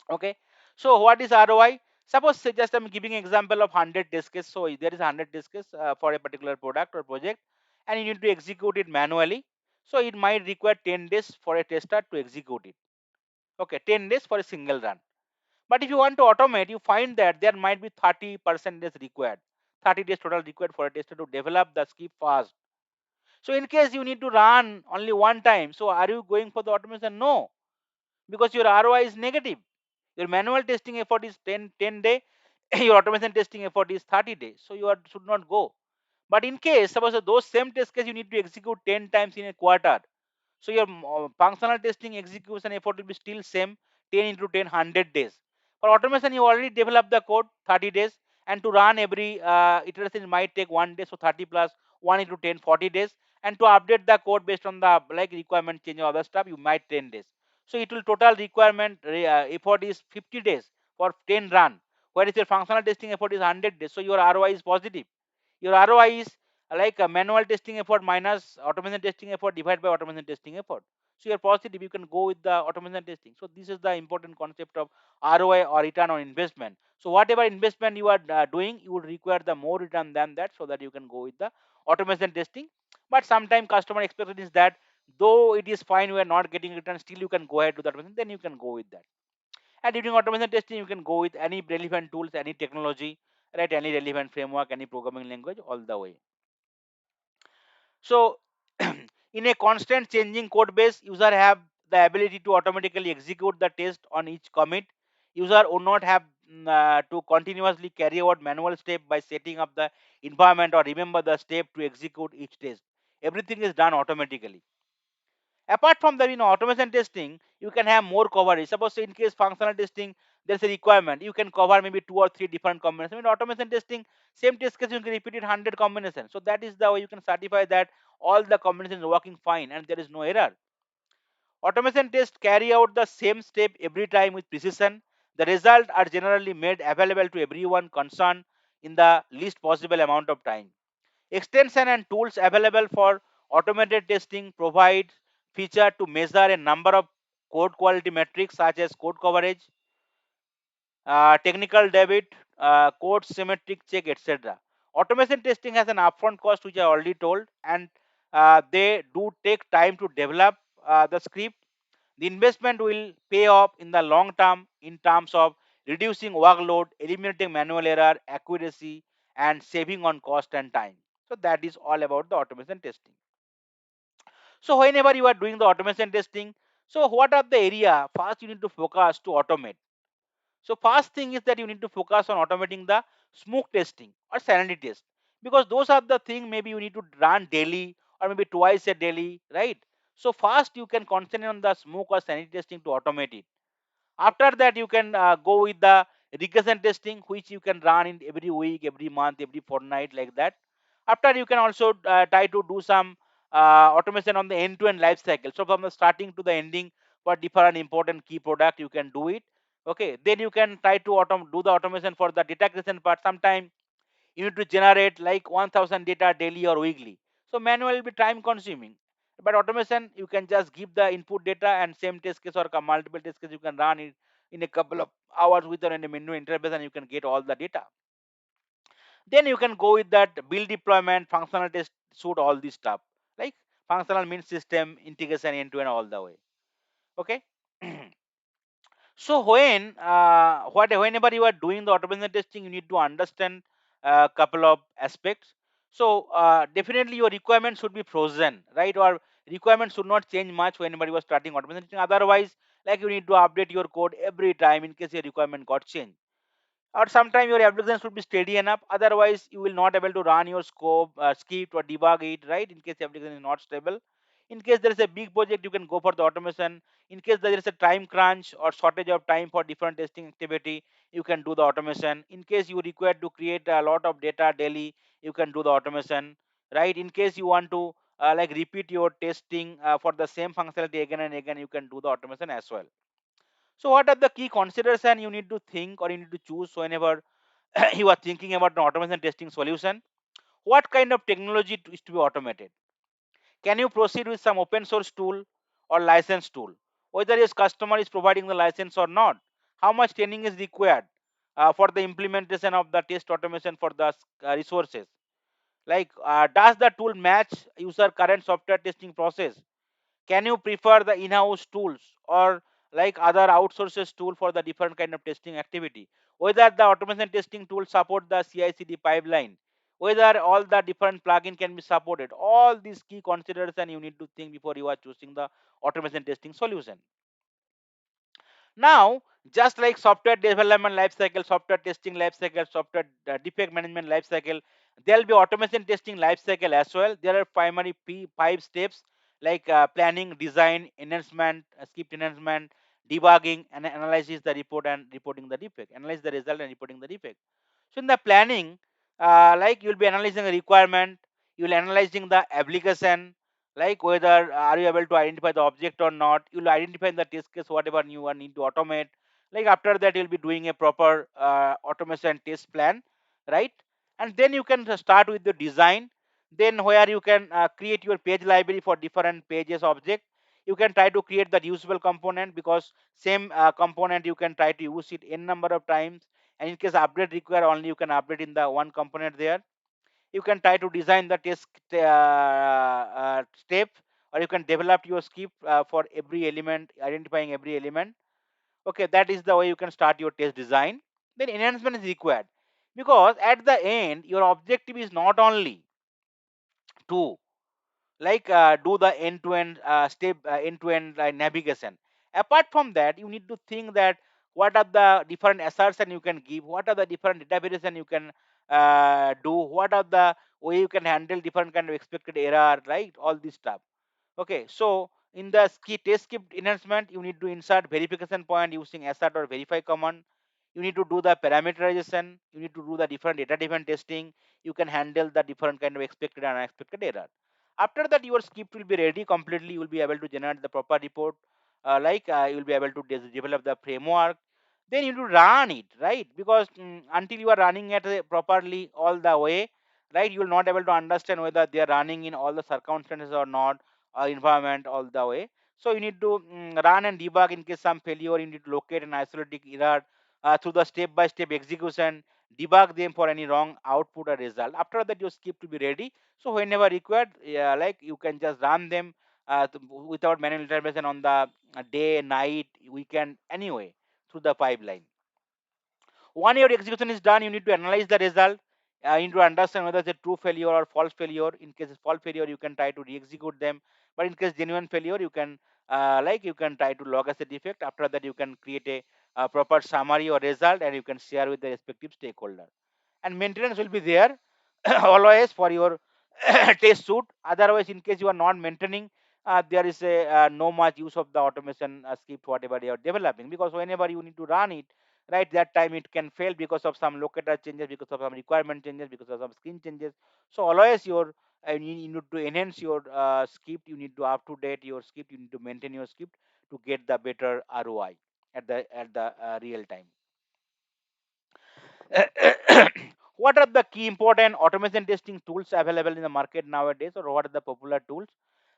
Okay, so what is ROI? Suppose say just I'm giving example of 100 test case. So there is 100 test case for a particular product or project, and you need to execute it manually. So it might require 10 days for a tester to execute it. Okay, 10 days for a single run. But if you want to automate, you find that there might be 30% days required. 30 days total required for a tester to develop the script fast. So in case you need to run only one time, so are you going for the automation? No, because your ROI is negative. Your manual testing effort is 10 day, your automation testing effort is 30 days. So you should not go. But in case suppose those same test case you need to execute 10 times in a quarter, so your functional testing execution effort will be still same, 10 into 10, 100 days. For automation, you already develop the code 30 days, and to run every iteration it might take 1 day. So 30 plus 1 into 10, 40 days. and to update the code based on the like requirement change or other stuff, you might 10 days. So it will total requirement effort is 50 days for 10 run, whereas your functional testing effort is 100 days. So your ROI is positive. Your ROI is like a manual testing effort minus automation testing effort divided by automation testing effort. So you're positive, you can go with the automation testing. So this is the important concept of ROI or return on investment. So whatever investment you are doing, you would require the more return than that, so that you can go with the automation testing. But sometimes customer expectation is that though it is fine, we are not getting return, still you can go ahead to the automation, then you can go with that. And during automation testing, you can go with any relevant tools, any technology, right? Any relevant framework, any programming language, all the way. So in a constant changing code base, user have the ability to automatically execute the test on each commit. User will not have to continuously carry out manual step by setting up the environment or remember the step to execute each test. Everything is done automatically. Apart from that, automation testing, you can have more coverage. Suppose in case functional testing, there's a requirement, you can cover maybe 2 or 3 different combinations. In automation testing, same test case you can repeat it 100 combinations. So that is the way you can certify that all the combinations are working fine and there is no error. Automation tests carry out the same step every time with precision. The results are generally made available to everyone concerned in the least possible amount of time. Extension and tools available for automated testing provide feature to measure a number of code quality metrics such as code coverage, technical debit, code symmetric check, etc. Automation testing has an upfront cost, which I already told, and they do take time to develop the script. The investment will pay off in the long term in terms of reducing workload, eliminating manual error, accuracy, and saving on cost and time. So that is all about the automation testing. So whenever you are doing the automation testing, so what are the area first you need to focus to automate? So first thing is that you need to focus on automating the smoke testing or sanity test, because those are the thing maybe you need to run daily or maybe twice a daily, right? So first you can concentrate on the smoke or sanity testing to automate it. After that, you can go with the regression testing, which you can run in every week, every month, every fortnight, like that. After, you can also try to do some automation on the end-to-end life cycle. So from the starting to the ending for different important key product, you can do it. Okay, then you can try to do the automation for the data creation part. Sometime you need to generate like 1000 data daily or weekly. So manual will be time consuming. But automation, you can just give the input data and same test case or multiple test case you can run it in a couple of hours with a menu interface and you can get all the data. Then you can go with that build deployment, functional test suit, all this stuff. Like functional means system integration end to end all the way. Okay. So whenever you are doing the automation testing, you need to understand a couple of aspects. So definitely your requirement should be frozen, right? Or requirement should not change much whenever you are starting automation testing. Otherwise, like you need to update your code every time in case your requirement got changed. Or sometime your application should be steady enough, otherwise you will not able to run your scope script or debug it, right? In case the application is not stable. In case there is a big project, you can go for the automation. In case there is a time crunch or shortage of time for different testing activity, you can do the automation. In case you require to create a lot of data daily, you can do the automation, right? In case you want to like repeat your testing for the same functionality again and again, you can do the automation as well. So what are the key consideration you need to think or you need to choose whenever you are thinking about an automation testing solution? What kind of technology is to be automated? Can you proceed with some open source tool or license tool? Whether your customer is providing the license or not? How much training is required for the implementation of the test automation for the resources? Like, does the tool match user current software testing process? Can you prefer the in-house tools or like other outsources tool for the different kind of testing activity? Whether the automation testing tool support the CI/CD pipeline, whether all the different plugin can be supported. All these key consideration you need to think before you are choosing the automation testing solution. Now, just like software development lifecycle, software testing lifecycle, software defect management lifecycle, there will be automation testing lifecycle as well. There are primary five steps like planning, design, enhancement, script enhancement, debugging, and analysis the report and reporting the defect. Analyze the result and reporting the defect. So in the planning, like you'll be analyzing the requirement, you'll analyzing the application, like whether are you able to identify the object or not. You'll identify in the test case whatever you are need to automate. Like after that you'll be doing a proper automation test plan, right? And then you can start with the design, then where you can create your page library for different pages object. You can try to create that usable component, because same component you can try to use it n number of times, and in case update require, only you can update in the one component there. You can try to design the test step, or you can develop your script for every element, identifying every element. Okay, that is the way you can start your test design. Then enhancement is required, because at the end your objective is not only to do the end-to-end step end-to-end navigation. Apart from that, you need to think that what are the different assertion you can give, what are the different data variation you can do, what are the way you can handle different kind of expected error, right? All this stuff. Okay, so in the test script enhancement, you need to insert verification point using assert or verify command. You need to do the parameterization. You need to do the different data driven testing. You can handle the different kind of expected and unexpected error. After that, your script will be ready completely. You will be able to generate the proper report. You will be able to develop the framework. Then you need to run it, right? Because until you are running it properly all the way, right, you will not able to understand whether they are running in all the circumstances or not, environment all the way. So you need to run and debug in case some failure. You need to locate and isolate the error through the step-by-step execution, debug them for any wrong output or result. After that, your script will be ready. So whenever required, you can just run them without manual intervention on the day, night, weekend, anyway through the pipeline. One your execution is done, you need to analyze the result. You need to understand whether it's a true failure or false failure. In case it's false failure, you can try to re-execute them. But in case genuine failure, you can you can try to log as a defect. After that, you can create a proper summary or result, and you can share with the respective stakeholder. And maintenance will be there always for your test suite. Otherwise, in case you are not maintaining, there is a no much use of the automation script whatever you are developing, because whenever you need to run it, right, that time it can fail because of some locator changes, because of some requirement changes, because of some screen changes. So always your you need to enhance your script. You need to up to date your script. You need to maintain your script to get the better ROI at the real time. What are the key important automation testing tools available in the market nowadays, or what are the popular tools?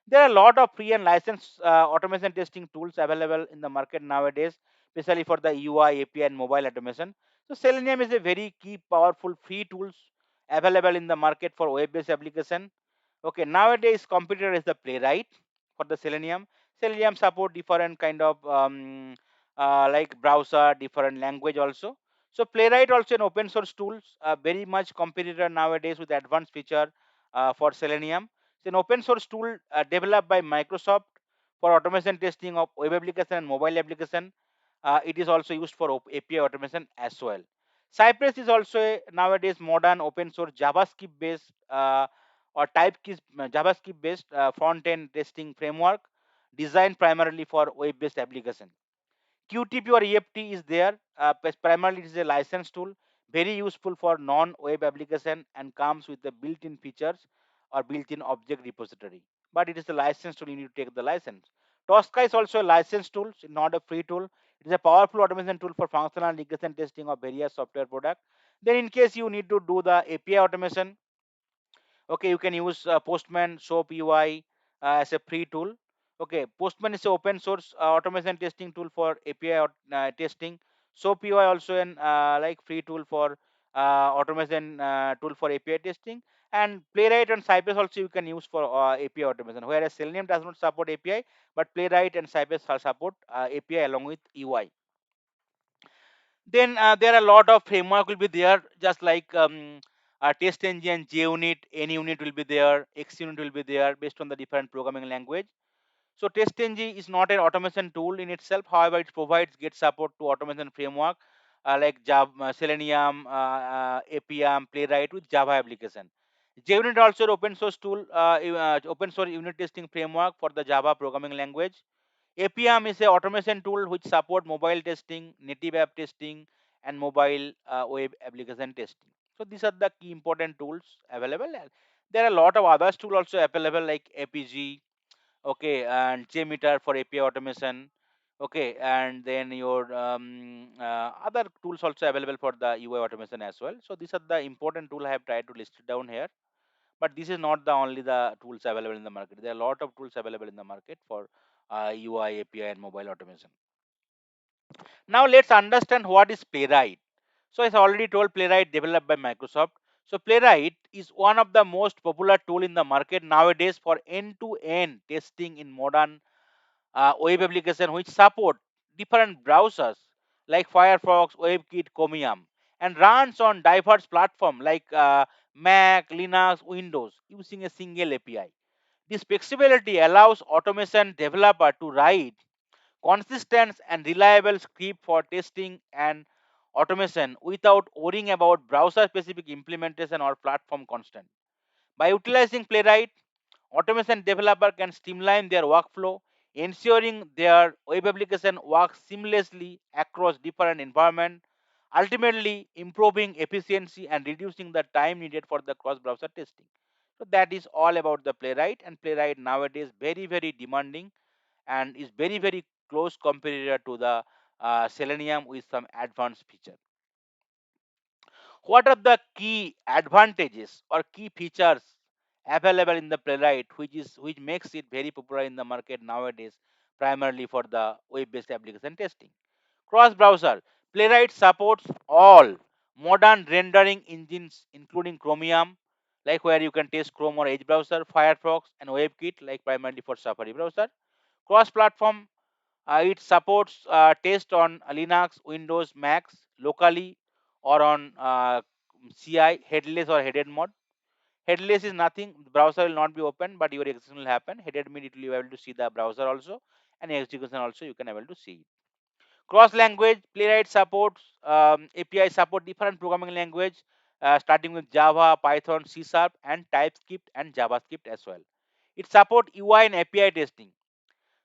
There are a lot of free and licensed automation testing tools available in the market nowadays, especially for the UI, API, and mobile automation. So Selenium is a very key, powerful free tools available in the market for web-based application. Okay, nowadays competitor is the Playwright for the Selenium. Selenium support different kind of browser, different language also. So Playwright also an open source tools, very much competitor nowadays with advanced feature for Selenium. It's an open source tool developed by Microsoft for automation testing of web application and mobile application. It is also used for API automation as well. Cypress is also a nowadays modern open source JavaScript based or JavaScript based front end testing framework designed primarily for web based application. QTP or EFT is there. Primarily, it is a license tool, very useful for non-web application, and comes with the built-in features or built-in object repository. But it is a license tool; you need to take the license. Tosca is also a license tool, it's not a free tool. It is a powerful automation tool for functional regression testing of various software products. Then, in case you need to do the API automation, okay, you can use Postman Soap UI as a free tool. Okay, Postman is an open source automation testing tool for API testing. Soap UI also an free tool for automation tool for API testing. And Playwright and Cypress also you can use for API automation, whereas Selenium does not support API, but Playwright and Cypress support API along with UI. Then there are a lot of framework will be there, just like test engine, JUnit, NUnit will be there, XUnit will be there based on the different programming language. So TestNG is not an automation tool in itself. However, it provides get support to automation framework like Java, Selenium, APM, Playwright with Java application. JUnit also an open source tool, open source unit testing framework for the Java programming language. APM is a automation tool which support mobile testing, native app testing, and mobile web application testing. So these are the key important tools available. And there are a lot of other tools also available like APG. okay, and JMeter for API automation, okay, and then your other tools also available for the UI automation as well. So these are the important tool I have tried to list it down here. But this is not the only the tools available in the market. There are a lot of tools available in the market for UI, API, and mobile automation. Now let's understand what is Playwright. So as I already told, Playwright developed by Microsoft. So Playwright is one of the most popular tool in the market nowadays for end-to-end testing in modern web application which support different browsers like Firefox, WebKit, Chromium, and runs on diverse platforms like Mac, Linux, Windows using a single API. This flexibility allows automation developer to write consistent and reliable script for testing and automation without worrying about browser specific implementation or platform constant. By utilizing Playwright, automation developer can streamline their workflow, ensuring their web application works seamlessly across different environments, ultimately improving efficiency and reducing the time needed for the cross-browser testing. So that is all about the Playwright, and Playwright nowadays very demanding and is very close competitor to the Selenium with some advanced feature. What are the key advantages or key features available in the Playwright, which makes it very popular in the market nowadays, primarily for the web-based application testing? Cross-browser. Playwright supports all modern rendering engines, including Chromium, like where you can test Chrome or Edge browser, Firefox, and WebKit, like primarily for Safari browser. Cross-platform. It supports test on Linux, Windows, Macs locally or on CI headless or headed mode. Headless is nothing; the browser will not be open, but your execution will happen. Headed means it will be able to see the browser also, and execution also you can able to see it. Cross language. Playwright supports API support different programming language, starting with Java, Python, C Sharp, and TypeScript and JavaScript as well. It supports UI and API testing.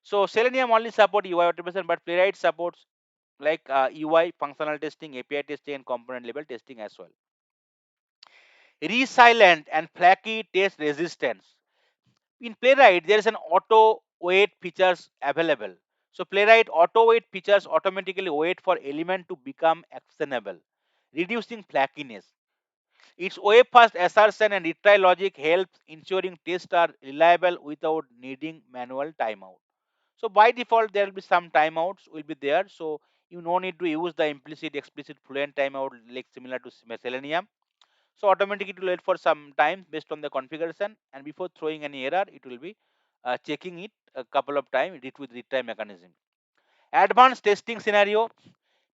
So Selenium only support UI automation, but Playwright supports like UI, functional testing, API testing, and component level testing as well. Resilient and flaky test resistance. In Playwright, there is an auto wait features available. So Playwright auto wait features automatically wait for element to become actionable, reducing flakiness. Its web first assertion and retry logic helps ensuring tests are reliable without needing manual timeout. So by default, there will be some timeouts will be there. So you no need to use the implicit, explicit, fluent timeout like similar to Selenium. So automatically it will wait for some time based on the configuration, and before throwing any error, it will be checking it a couple of times with retry mechanism. Advanced testing scenario.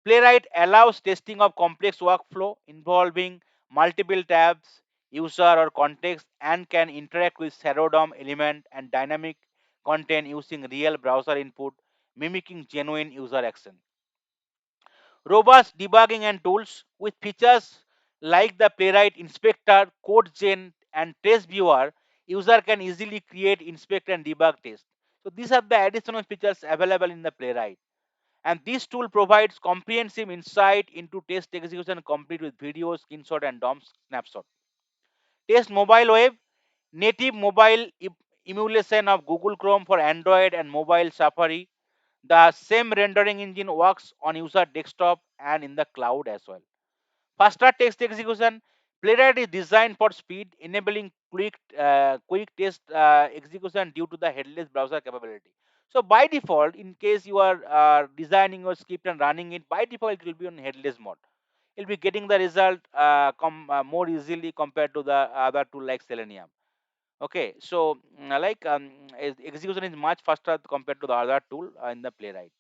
Playwright allows testing of complex workflow involving multiple tabs, user or context, and can interact with shadow DOM element and dynamic content using real browser input, mimicking genuine user action. Robust debugging and tools with features like the Playwright Inspector, Code Gen, and Test Viewer, user can easily create, inspect, and debug tests. So these are the additional features available in the Playwright. And this tool provides comprehensive insight into test execution complete with video, screenshot, and DOM snapshot. Test mobile web. Native mobile emulation of Google Chrome for Android and mobile Safari. The same rendering engine works on user desktop and in the cloud as well. Faster text execution. Playwright is designed for speed, enabling quick test execution due to the headless browser capability. So by default, in case you are designing your script and running it, by default it will be on headless mode. You'll be getting the result more easily compared to the other tool like Selenium. Okay, so execution is much faster compared to the other tool in the Playwright.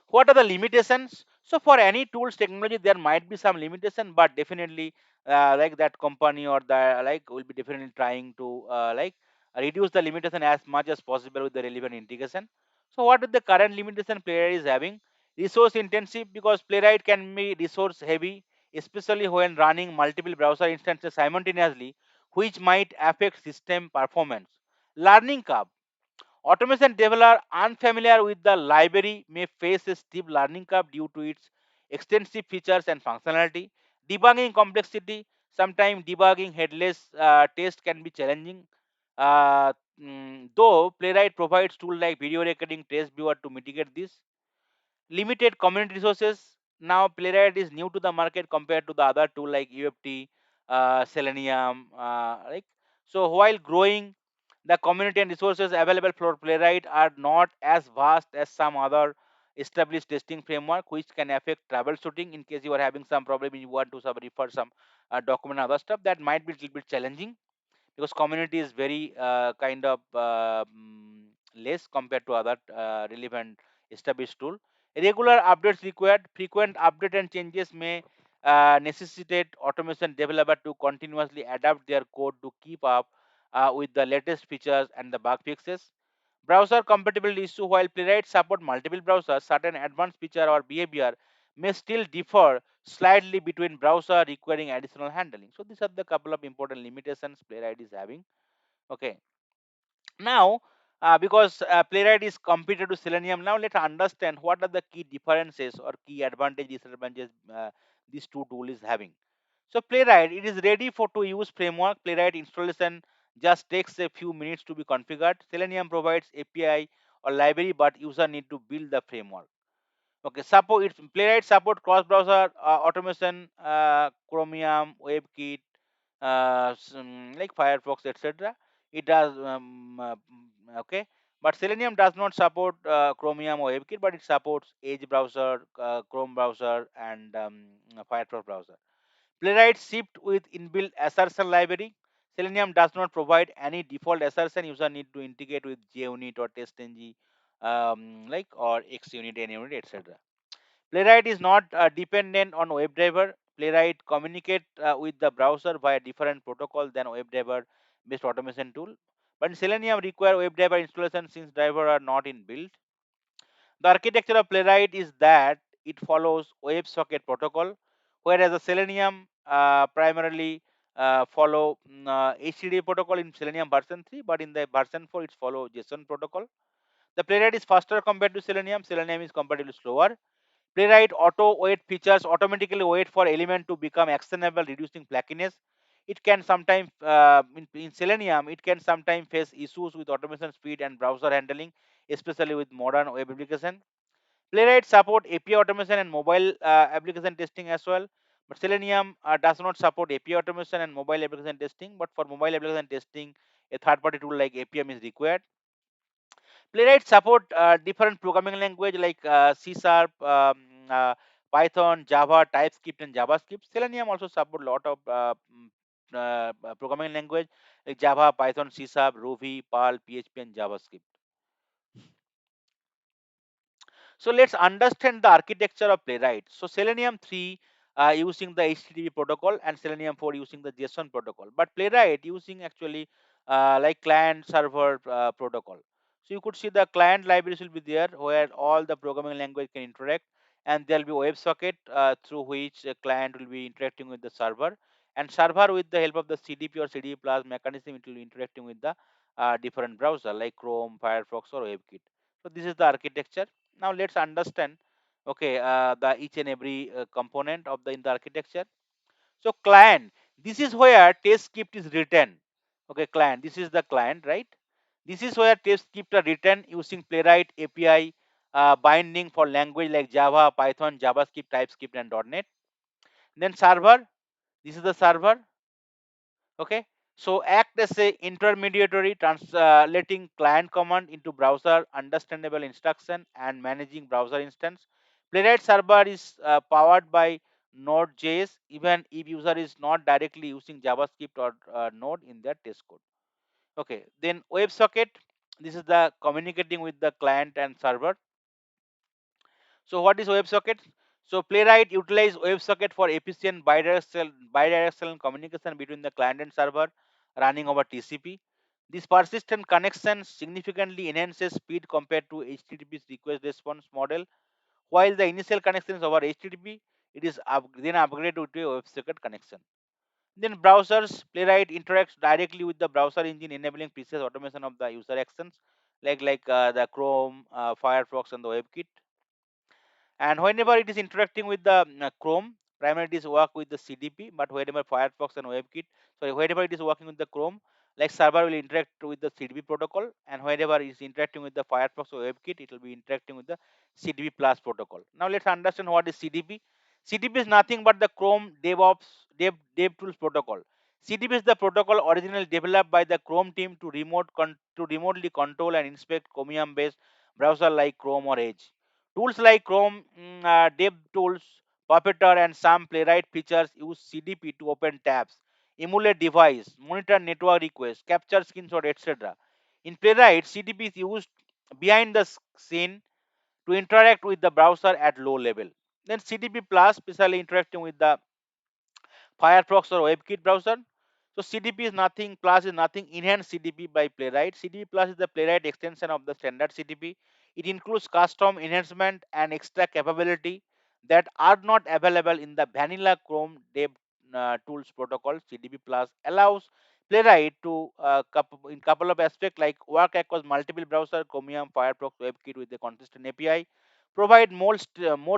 What are the limitations? So for any tools technology there might be some limitation, but definitely like that company or the like will be definitely trying to reduce the limitation as much as possible with the relevant integration. So what is the current limitation Playwright is having? Resource intensive, because Playwright can be resource heavy, especially when running multiple browser instances simultaneously, which might affect system performance. Learning curve. Automation developer unfamiliar with the library may face a steep learning curve due to its extensive features and functionality. Debugging complexity. Sometimes debugging headless test can be challenging. Uh, though Playwright provides tools like video recording, test viewer to mitigate this. Limited community resources. Now Playwright is new to the market compared to the other tool like UFT, Selenium. So, while growing, the community and resources available for Playwright are not as vast as some other established testing framework, which can affect troubleshooting in case you are having some problem and you want to refer some document and other stuff. That might be a little bit challenging because community is very less compared to other relevant established tool. Regular updates required. Frequent update and changes may necessitate automation developer to continuously adapt their code to keep up with the latest features and the bug fixes. Browser compatibility issue. While Playwright support multiple browsers, certain advanced feature or behavior may still differ slightly between browser, requiring additional handling. So these are the couple of important limitations Playwright is having. Okay. Now, because Playwright is compared to Selenium, now let's understand what are the key differences or key advantages, disadvantages these two tools is having. So Playwright, it is ready for to use framework. Playwright installation just takes a few minutes to be configured. Selenium provides API or library, but user need to build the framework. Okay, support it's Playwright support cross-browser automation, Chromium, WebKit, like Firefox, etc. It does okay, but Selenium does not support Chromium or WebKit, but it supports Edge browser, Chrome browser, and Firefox browser. Playwright shipped with inbuilt assertion library. Selenium does not provide any default assertion. User need to integrate with JUnit or TestNG, or XUnit, NUnit, etc. Playwright is not dependent on WebDriver. Playwright communicate with the browser via different protocol than WebDriver based automation tool. But in Selenium require WebDriver installation since driver are not in build. The architecture of Playwright is that it follows WebSocket protocol, whereas the Selenium primarily follow HTTP protocol in Selenium version 3, but in the version 4 it follow JSON protocol. The Playwright is faster compared to Selenium. Selenium is comparatively slower. Playwright auto wait features automatically wait for element to become actionable, reducing flakiness. It can sometimes in Selenium it can sometimes face issues with automation speed and browser handling, especially with modern web application. Playwright support API automation and mobile application testing as well. But Selenium does not support API automation and mobile application testing. But for mobile application testing, a third-party tool like APM is required. Playwright support different programming language like C Sharp, Python, Java, TypeScript, and JavaScript. Selenium also support a lot of programming language like Java, Python, C Sharp, Ruby, Perl, PHP, and JavaScript. So let's understand the architecture of Playwright. So Selenium 3 using the HTTP protocol and Selenium 4 using the JSON protocol. But Playwright using actually like client server protocol. So you could see the client libraries will be there where all the programming language can interact, and there will be WebSocket through which a client will be interacting with the server, and server with the help of the CDP or CDP plus mechanism it will be interacting with the different browser like Chrome, Firefox, or WebKit. So this is the architecture. Now let's understand okay the each and every component of the in the architecture. So client, this is where test script is written. Okay, client, this is the client, right? This is where test script are written using Playwright API binding for language like Java, Python, JavaScript, TypeScript, and .NET. Then server, this is the server. Okay, so act as a intermediary translating client command into browser understandable instruction and managing browser instance. Playwright server is powered by nodejs even if user is not directly using JavaScript or node in their test code. Okay, then WebSocket, this is the communicating with the client and server. So what is WebSocket? So Playwright utilize WebSocket for efficient bidirectional communication between the client and server running over TCP. This persistent connection significantly enhances speed compared to HTTP's request response model. While the initial connection is over HTTP, it is then upgraded to a WebSocket connection. Then browsers, Playwright interacts directly with the browser engine, enabling precise automation of the user actions like the Chrome, Firefox, and the WebKit. And whenever it is interacting with the Chrome, primarily it is work with the CDP, but whenever Firefox and WebKit, sorry, whenever it is working with the Chrome, Like server will interact with the CDP protocol, and whenever it's interacting with the Firefox or WebKit, it will be interacting with the CDP plus protocol. Now let's understand what is CDP. CDP is nothing but the Chrome DevTools protocol. CDP is the protocol originally developed by the Chrome team to remotely control and inspect Chromium-based browser like Chrome or Edge. Tools like Chrome, DevTools, Puppeteer, and some Playwright features use CDP to open tabs, emulate device, monitor network requests, capture screenshot, etc. In Playwright, CDP is used behind the scene to interact with the browser at low level. Then CDP Plus, specially interacting with the Firefox or WebKit browser. So CDP is nothing, Plus is nothing, enhanced CDP by Playwright. CDP Plus is the Playwright extension of the standard CDP. It includes custom enhancement and extra capability that are not available in the vanilla Chrome Dev Tools protocol. CDP Plus allows Playwright to, in couple of aspects like work across multiple browser, Chromium, Firefox, WebKit with a consistent API, provide more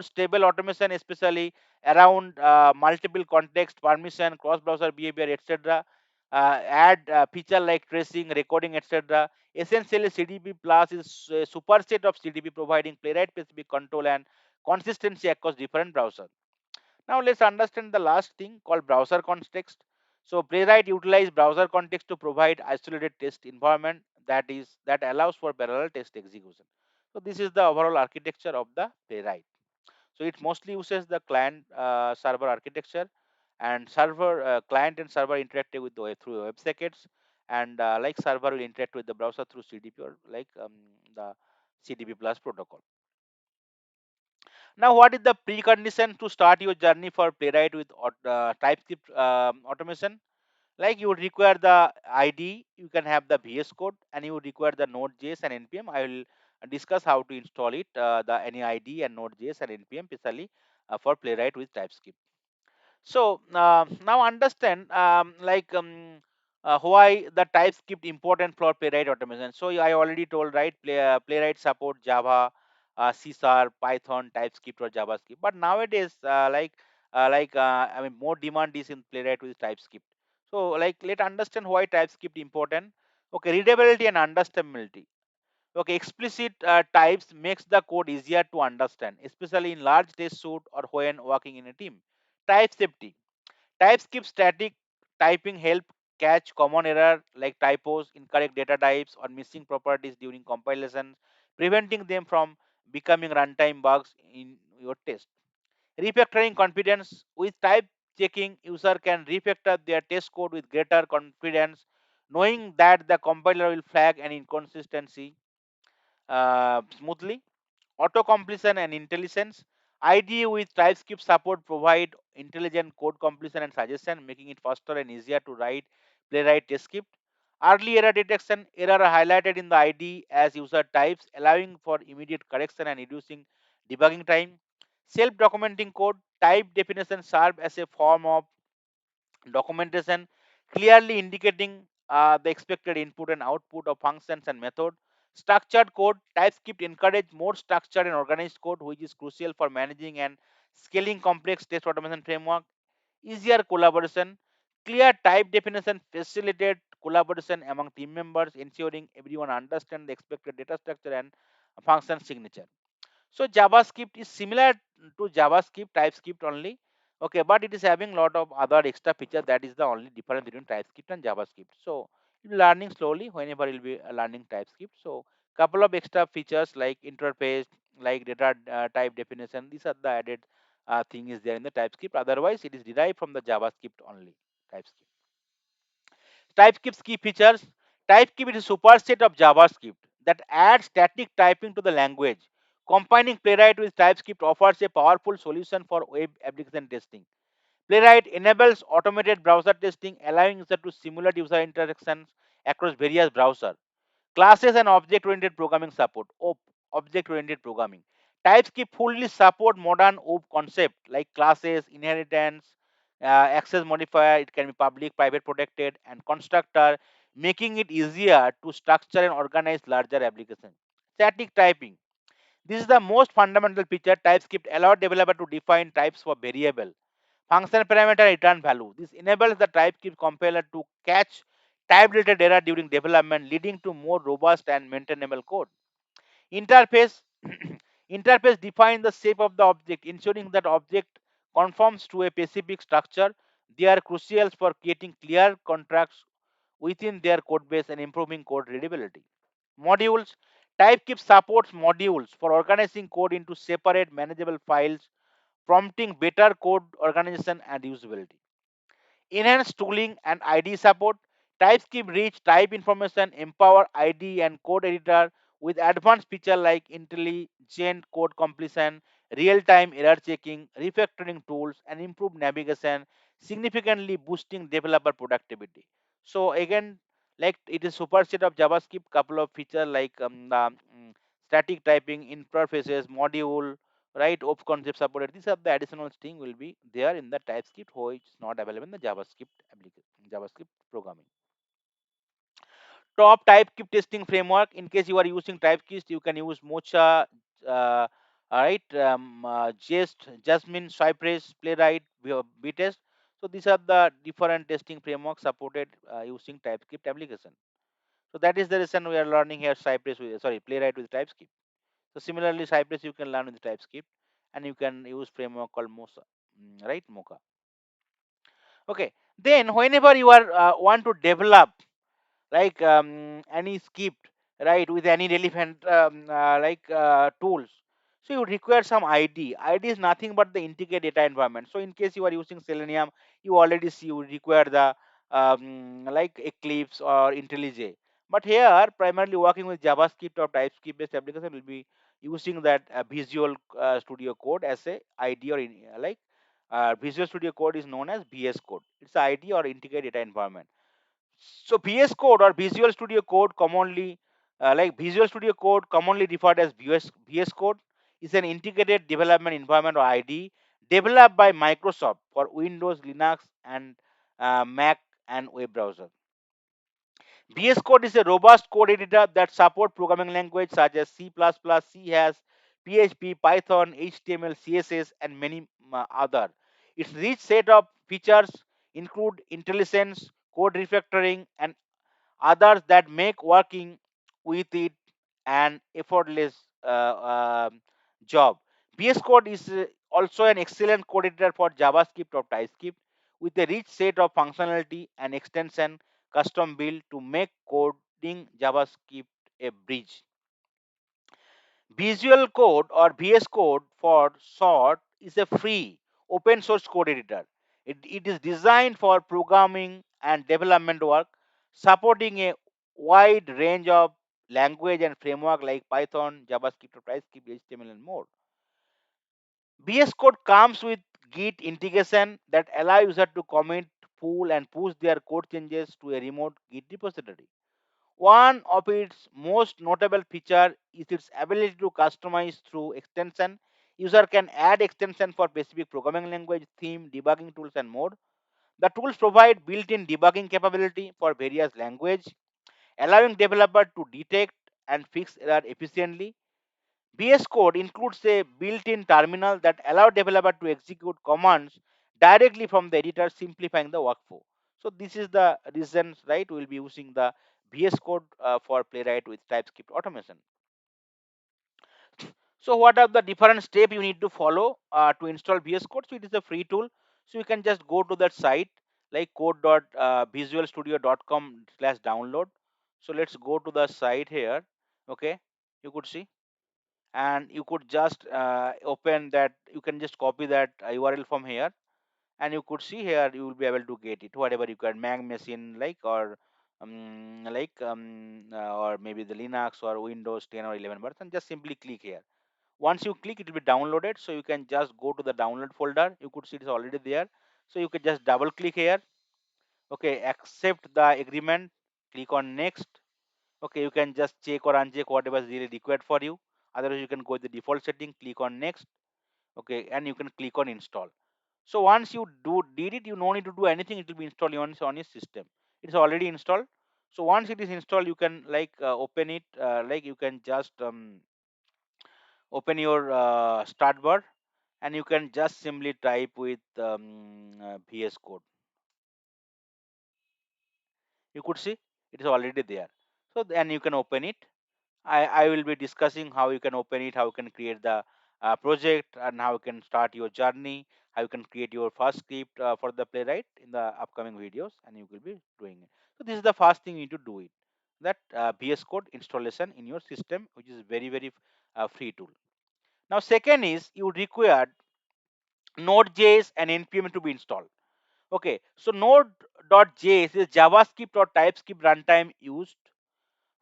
stable automation, especially around multiple context, permission, cross-browser behavior, etc. Add feature like tracing, recording, etc. Essentially, CDP Plus is a superset of CDP, providing playwright-specific control and consistency across different browsers. Now, let's understand the last thing called browser context. So, Playwright utilizes browser context to provide isolated test environment that allows for parallel test execution. So, this is the overall architecture of the Playwright. So it mostly uses the client server architecture, and server client and server interactive with the web through web sockets, and like server will interact with the browser through CDP or like the CDP plus protocol. Now, what is the precondition to start your journey for Playwright with TypeScript automation? Like you would require the ID, you can have the VS Code, and you would require the nodejs and npm. I will discuss how to install it, the any ID and nodejs and npm, especially for Playwright with TypeScript. So now understand why the TypeScript important for Playwright automation. So I already told, right, Playwright support Java, C Sharp, Python, TypeScript or JavaScript. But nowadays, I mean, more demand is in Playwright with TypeScript. So like let understand why TypeScript important. Okay, readability and understandability. Okay, explicit types makes the code easier to understand, especially in large test suite or when working in a team. Type safety. TypeScript static typing help catch common error like typos, incorrect data types, or missing properties during compilation, preventing them from becoming runtime bugs in your test. Refactoring confidence. With type checking, user can refactor their test code with greater confidence, knowing that the compiler will flag an inconsistency smoothly. Auto completion and intelligence. IDE with TypeScript support provide intelligent code completion and suggestion, making it faster and easier to write playwright test script. Early error detection. Error are highlighted in the IDE as user types, allowing for immediate correction and reducing debugging time. Self-documenting code. Type definition serve as a form of documentation, clearly indicating the expected input and output of functions and method. Structured code. TypeScript encourage more structured and organized code, which is crucial for managing and scaling complex test automation framework. Easier collaboration. Clear type definition facilitate collaboration among team members, ensuring everyone understands the expected data structure and function signature. So JavaScript is similar to JavaScript, TypeScript only. Okay, but it is having lot of other extra features. That is the only difference between TypeScript and JavaScript. So you'll be learning slowly whenever you'll be learning TypeScript. So couple of extra features like interface, like data type definition. These are the added thing is there in the TypeScript. Otherwise, it is derived from the JavaScript only. TypeScript. TypeScript's key features. TypeScript is a superset of JavaScript that adds static typing to the language. Combining Playwright with TypeScript offers a powerful solution for web application testing. Playwright enables automated browser testing, allowing users to simulate user interactions across various browsers. Classes and object-oriented programming support. Object-oriented programming. TypeScript fully support modern web concept like classes, inheritance, access modifier. It can be public, private, protected, and constructor, making it easier to structure and organize larger applications. Static typing. This is the most fundamental feature. TypeScript allows developer to define types for variable, function parameter, return value. This enables the TypeScript compiler to catch type-related error during development, leading to more robust and maintainable code. Interface interface defines the shape of the object, ensuring that object conforms to a specific structure. They are crucial for creating clear contracts within their code base and improving code readability. Modules. TypeScript supports modules for organizing code into separate manageable files, prompting better code organization and usability. Enhanced tooling and ID support. TypeScript rich type information empower ID and code editor with advanced features like intelligent code completion, real-time error checking, refactoring tools, and improved navigation, significantly boosting developer productivity. So again, like it is superset of JavaScript, couple of features like static typing, interfaces, module, right, of concept supported. These are the additional thing will be there in the TypeScript which is not available in the JavaScript application, JavaScript programming. Top TypeScript testing framework. In case you are using TypeScript, you can use Mocha, Jest, Jasmine, Cypress, Playwright, Btest. So these are the different testing frameworks supported using TypeScript application. So that is the reason we are learning here Cypress with, sorry, Playwright with TypeScript. So similarly, Cypress you can learn with TypeScript, and you can use framework called Mocha, right? Mocha. Okay. Then whenever you are want to develop like any script, right, with any relevant tools, so you require some id is nothing but the integrate data environment. So in case you are using Selenium, you already see you require the like Eclipse or IntelliJ. But here primarily working with JavaScript or TypeScript based application will be using that Visual Studio Code as a id or Visual Studio Code is known as VS Code. It's a id or integrate data environment. So VS Code or Visual Studio Code commonly, Visual Studio Code commonly referred as VS Code, is an integrated development environment or IDE developed by Microsoft for Windows, Linux, and Mac and web browser. VS Code is a robust code editor that supports programming language such as C++, C Hash, PHP, Python, HTML, CSS, and many other. Its rich set of features include intelligence, code refactoring, and others that make working with it an effortless job. VS Code is also an excellent code editor for JavaScript or TypeScript with a rich set of functionality and extension custom built to make coding JavaScript a bridge. Visual Code or VS Code for short is a free open source code editor. It is designed for programming and development work, supporting a wide range of language and framework like Python, JavaScript, TypeScript, HTML, and more. VS Code comes with Git integration that allow user to commit, pull, and push their code changes to a remote Git repository. One of its most notable feature is its ability to customize through extension. User can add extension for specific programming language, theme, debugging tools, and more. The tools provide built-in debugging capability for various language, allowing developer to detect and fix error efficiently. VS Code includes a built-in terminal that allows developer to execute commands directly from the editor, simplifying the workflow. So this is the reasons, right? We'll be using the VS Code for Playwright with TypeScript automation. So what are the different steps you need to follow to install VS Code? So it is a free tool. So you can just go to that site like code.visualstudio.com/download. So let's go to the site here. Okay, you could see, and you could just open that. You can just copy that URL from here, and you could see here you will be able to get it whatever you can, Mac machine or maybe the Linux or Windows 10 or 11 version. Just simply click here. Once you click, it will be downloaded. So you can just go to the download folder. You could see it's already there. So you could just double click here. Okay, accept the agreement. Click on next. Okay, you can just check or uncheck whatever is really required for you. Otherwise, you can go to the default setting. Click on next. Okay, and you can click on install. So once you did it, you no need to do anything. It will be installed on your system. It's already installed. So once it is installed, you can open it. You can just open your start bar, and you can just simply type with VS Code. You could see it is already there. So then you can open it. I will be discussing how you can open it, how you can create the project, and how you can start your journey, how you can create your first script for the Playwright in the upcoming videos, and you will be doing it. So this is the first thing you need to do it. That VS Code installation in your system, which is very free tool. Now second is you require nodejs and npm to be installed. Okay, so node.js is JavaScript or TypeScript runtime used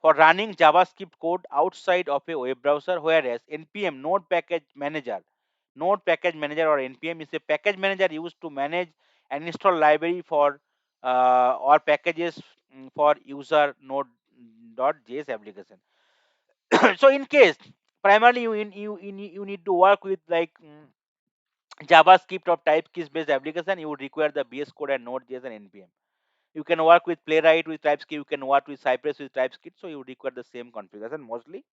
for running JavaScript code outside of a web browser, whereas npm node package manager or npm is a package manager used to manage and install library for or packages for user node.js application. So in case primarily you need to work with like JavaScript or TypeScript based application, you would require the VS Code and Node.js and npm. You can work with Playwright with TypeScript, you can work with Cypress with TypeScript, so you would require the same configuration mostly.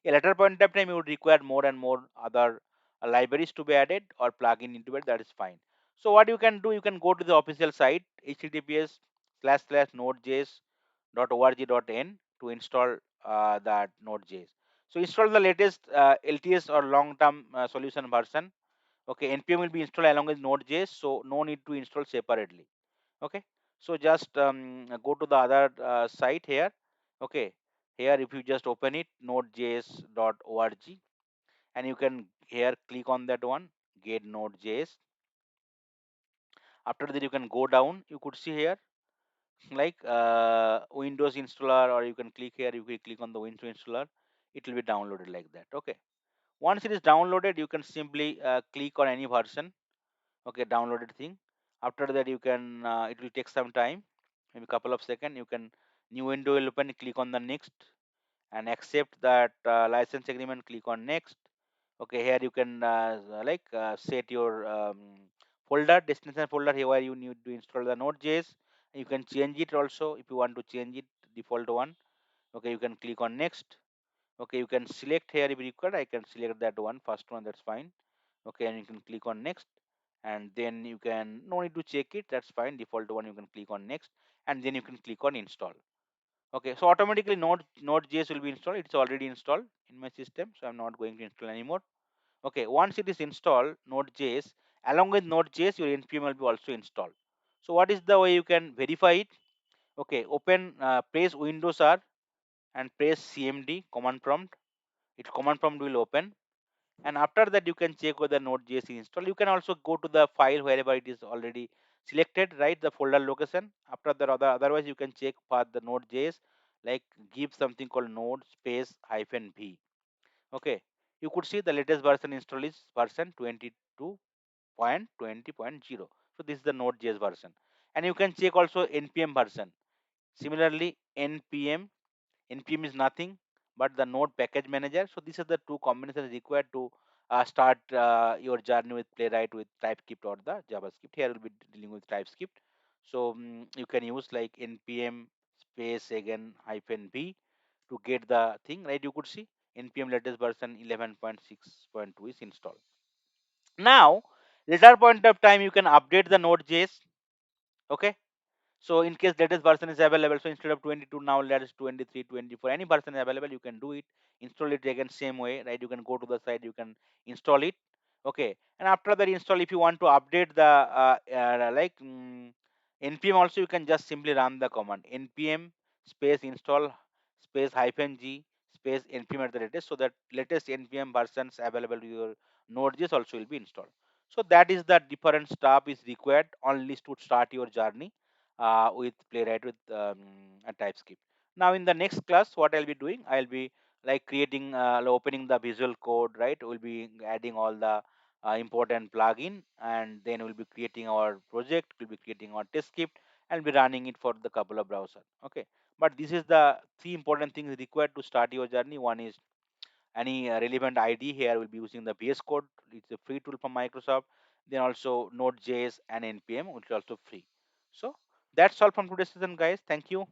A later point of time, you would require more and more other libraries to be added or plugin into it. That is fine. So what you can do, you can go to the official site https://nodejs.org.in to install that Node.js. So install the latest LTS or long-term solution version. Okay, npm will be installed along with Node.js, so no need to install separately. Okay, so just go to the other site here. Okay, here if you just open it nodejs.org, and you can here click on that one, get node.js. After that you can go down, you could see here like windows installer, or you can click here, you can click on the windows installer, it will be downloaded like that. Okay, once it is downloaded, you can simply click on any version. Okay, downloaded thing. After that you can it will take some time, maybe a couple of seconds. You can new window will open, click on the next and accept that license agreement, click on next. Okay, here you can set your folder, destination folder here where you need to install the node.js. You can change it also if you want to change it, default one. Okay, you can click on next. Okay, you can select here if required, I can select that one, first one, that's fine. Okay, and you can click on next, and then you can no need to check it, that's fine, default one, you can click on next, and then you can click on install. Okay, so automatically node.js will be installed. It's already installed in my system, so I'm not going to install anymore. Okay, once it is installed, node.js, along with node.js, your npm will be also installed. So what is the way you can verify it? Okay, open press windows R and press cmd command prompt. Its command prompt will open, and after that you can check whether node.js is installed. You can also go to the file wherever it is already selected, right, the folder location. After that, otherwise you can check for the node.js, like give something called node space hyphen v. Okay, you could see the latest version install is version 22.20.0. So this is the node.js version, and you can check also npm version. Similarly, npm is nothing but the node package manager. So these are the two combinations required to start your journey with Playwright with TypeScript or the JavaScript. Here we'll be dealing with TypeScript. So you can use like npm space again hyphen v to get the thing, right. You could see npm latest version 11.6.2 is installed. Now later point of time you can update the node.js. Okay, so in case latest version is available, so instead of 22 now let us 23, 24, any version is available, you can do it, install it again same way, right. You can go to the site, you can install it. Okay, and after that install, if you want to update the npm also, you can just simply run the command npm space install space hyphen g space npm at the latest, so that latest npm versions available to your node.js also will be installed. So that is the different stuff is required only to start your journey with Playwright with a TypeScript. Now in the next class, what I'll be doing, I'll be like creating, opening the Visual Code, right? We'll be adding all the important plugin, and then we'll be creating our project. We'll be creating our test script, and be running it for the couple of browser. Okay, but this is the three important things required to start your journey. One is any relevant ID. Here we'll be using the VS Code. It's a free tool from Microsoft. Then also Node.js and npm, which is also free. So that's all from today's session, guys. Thank you.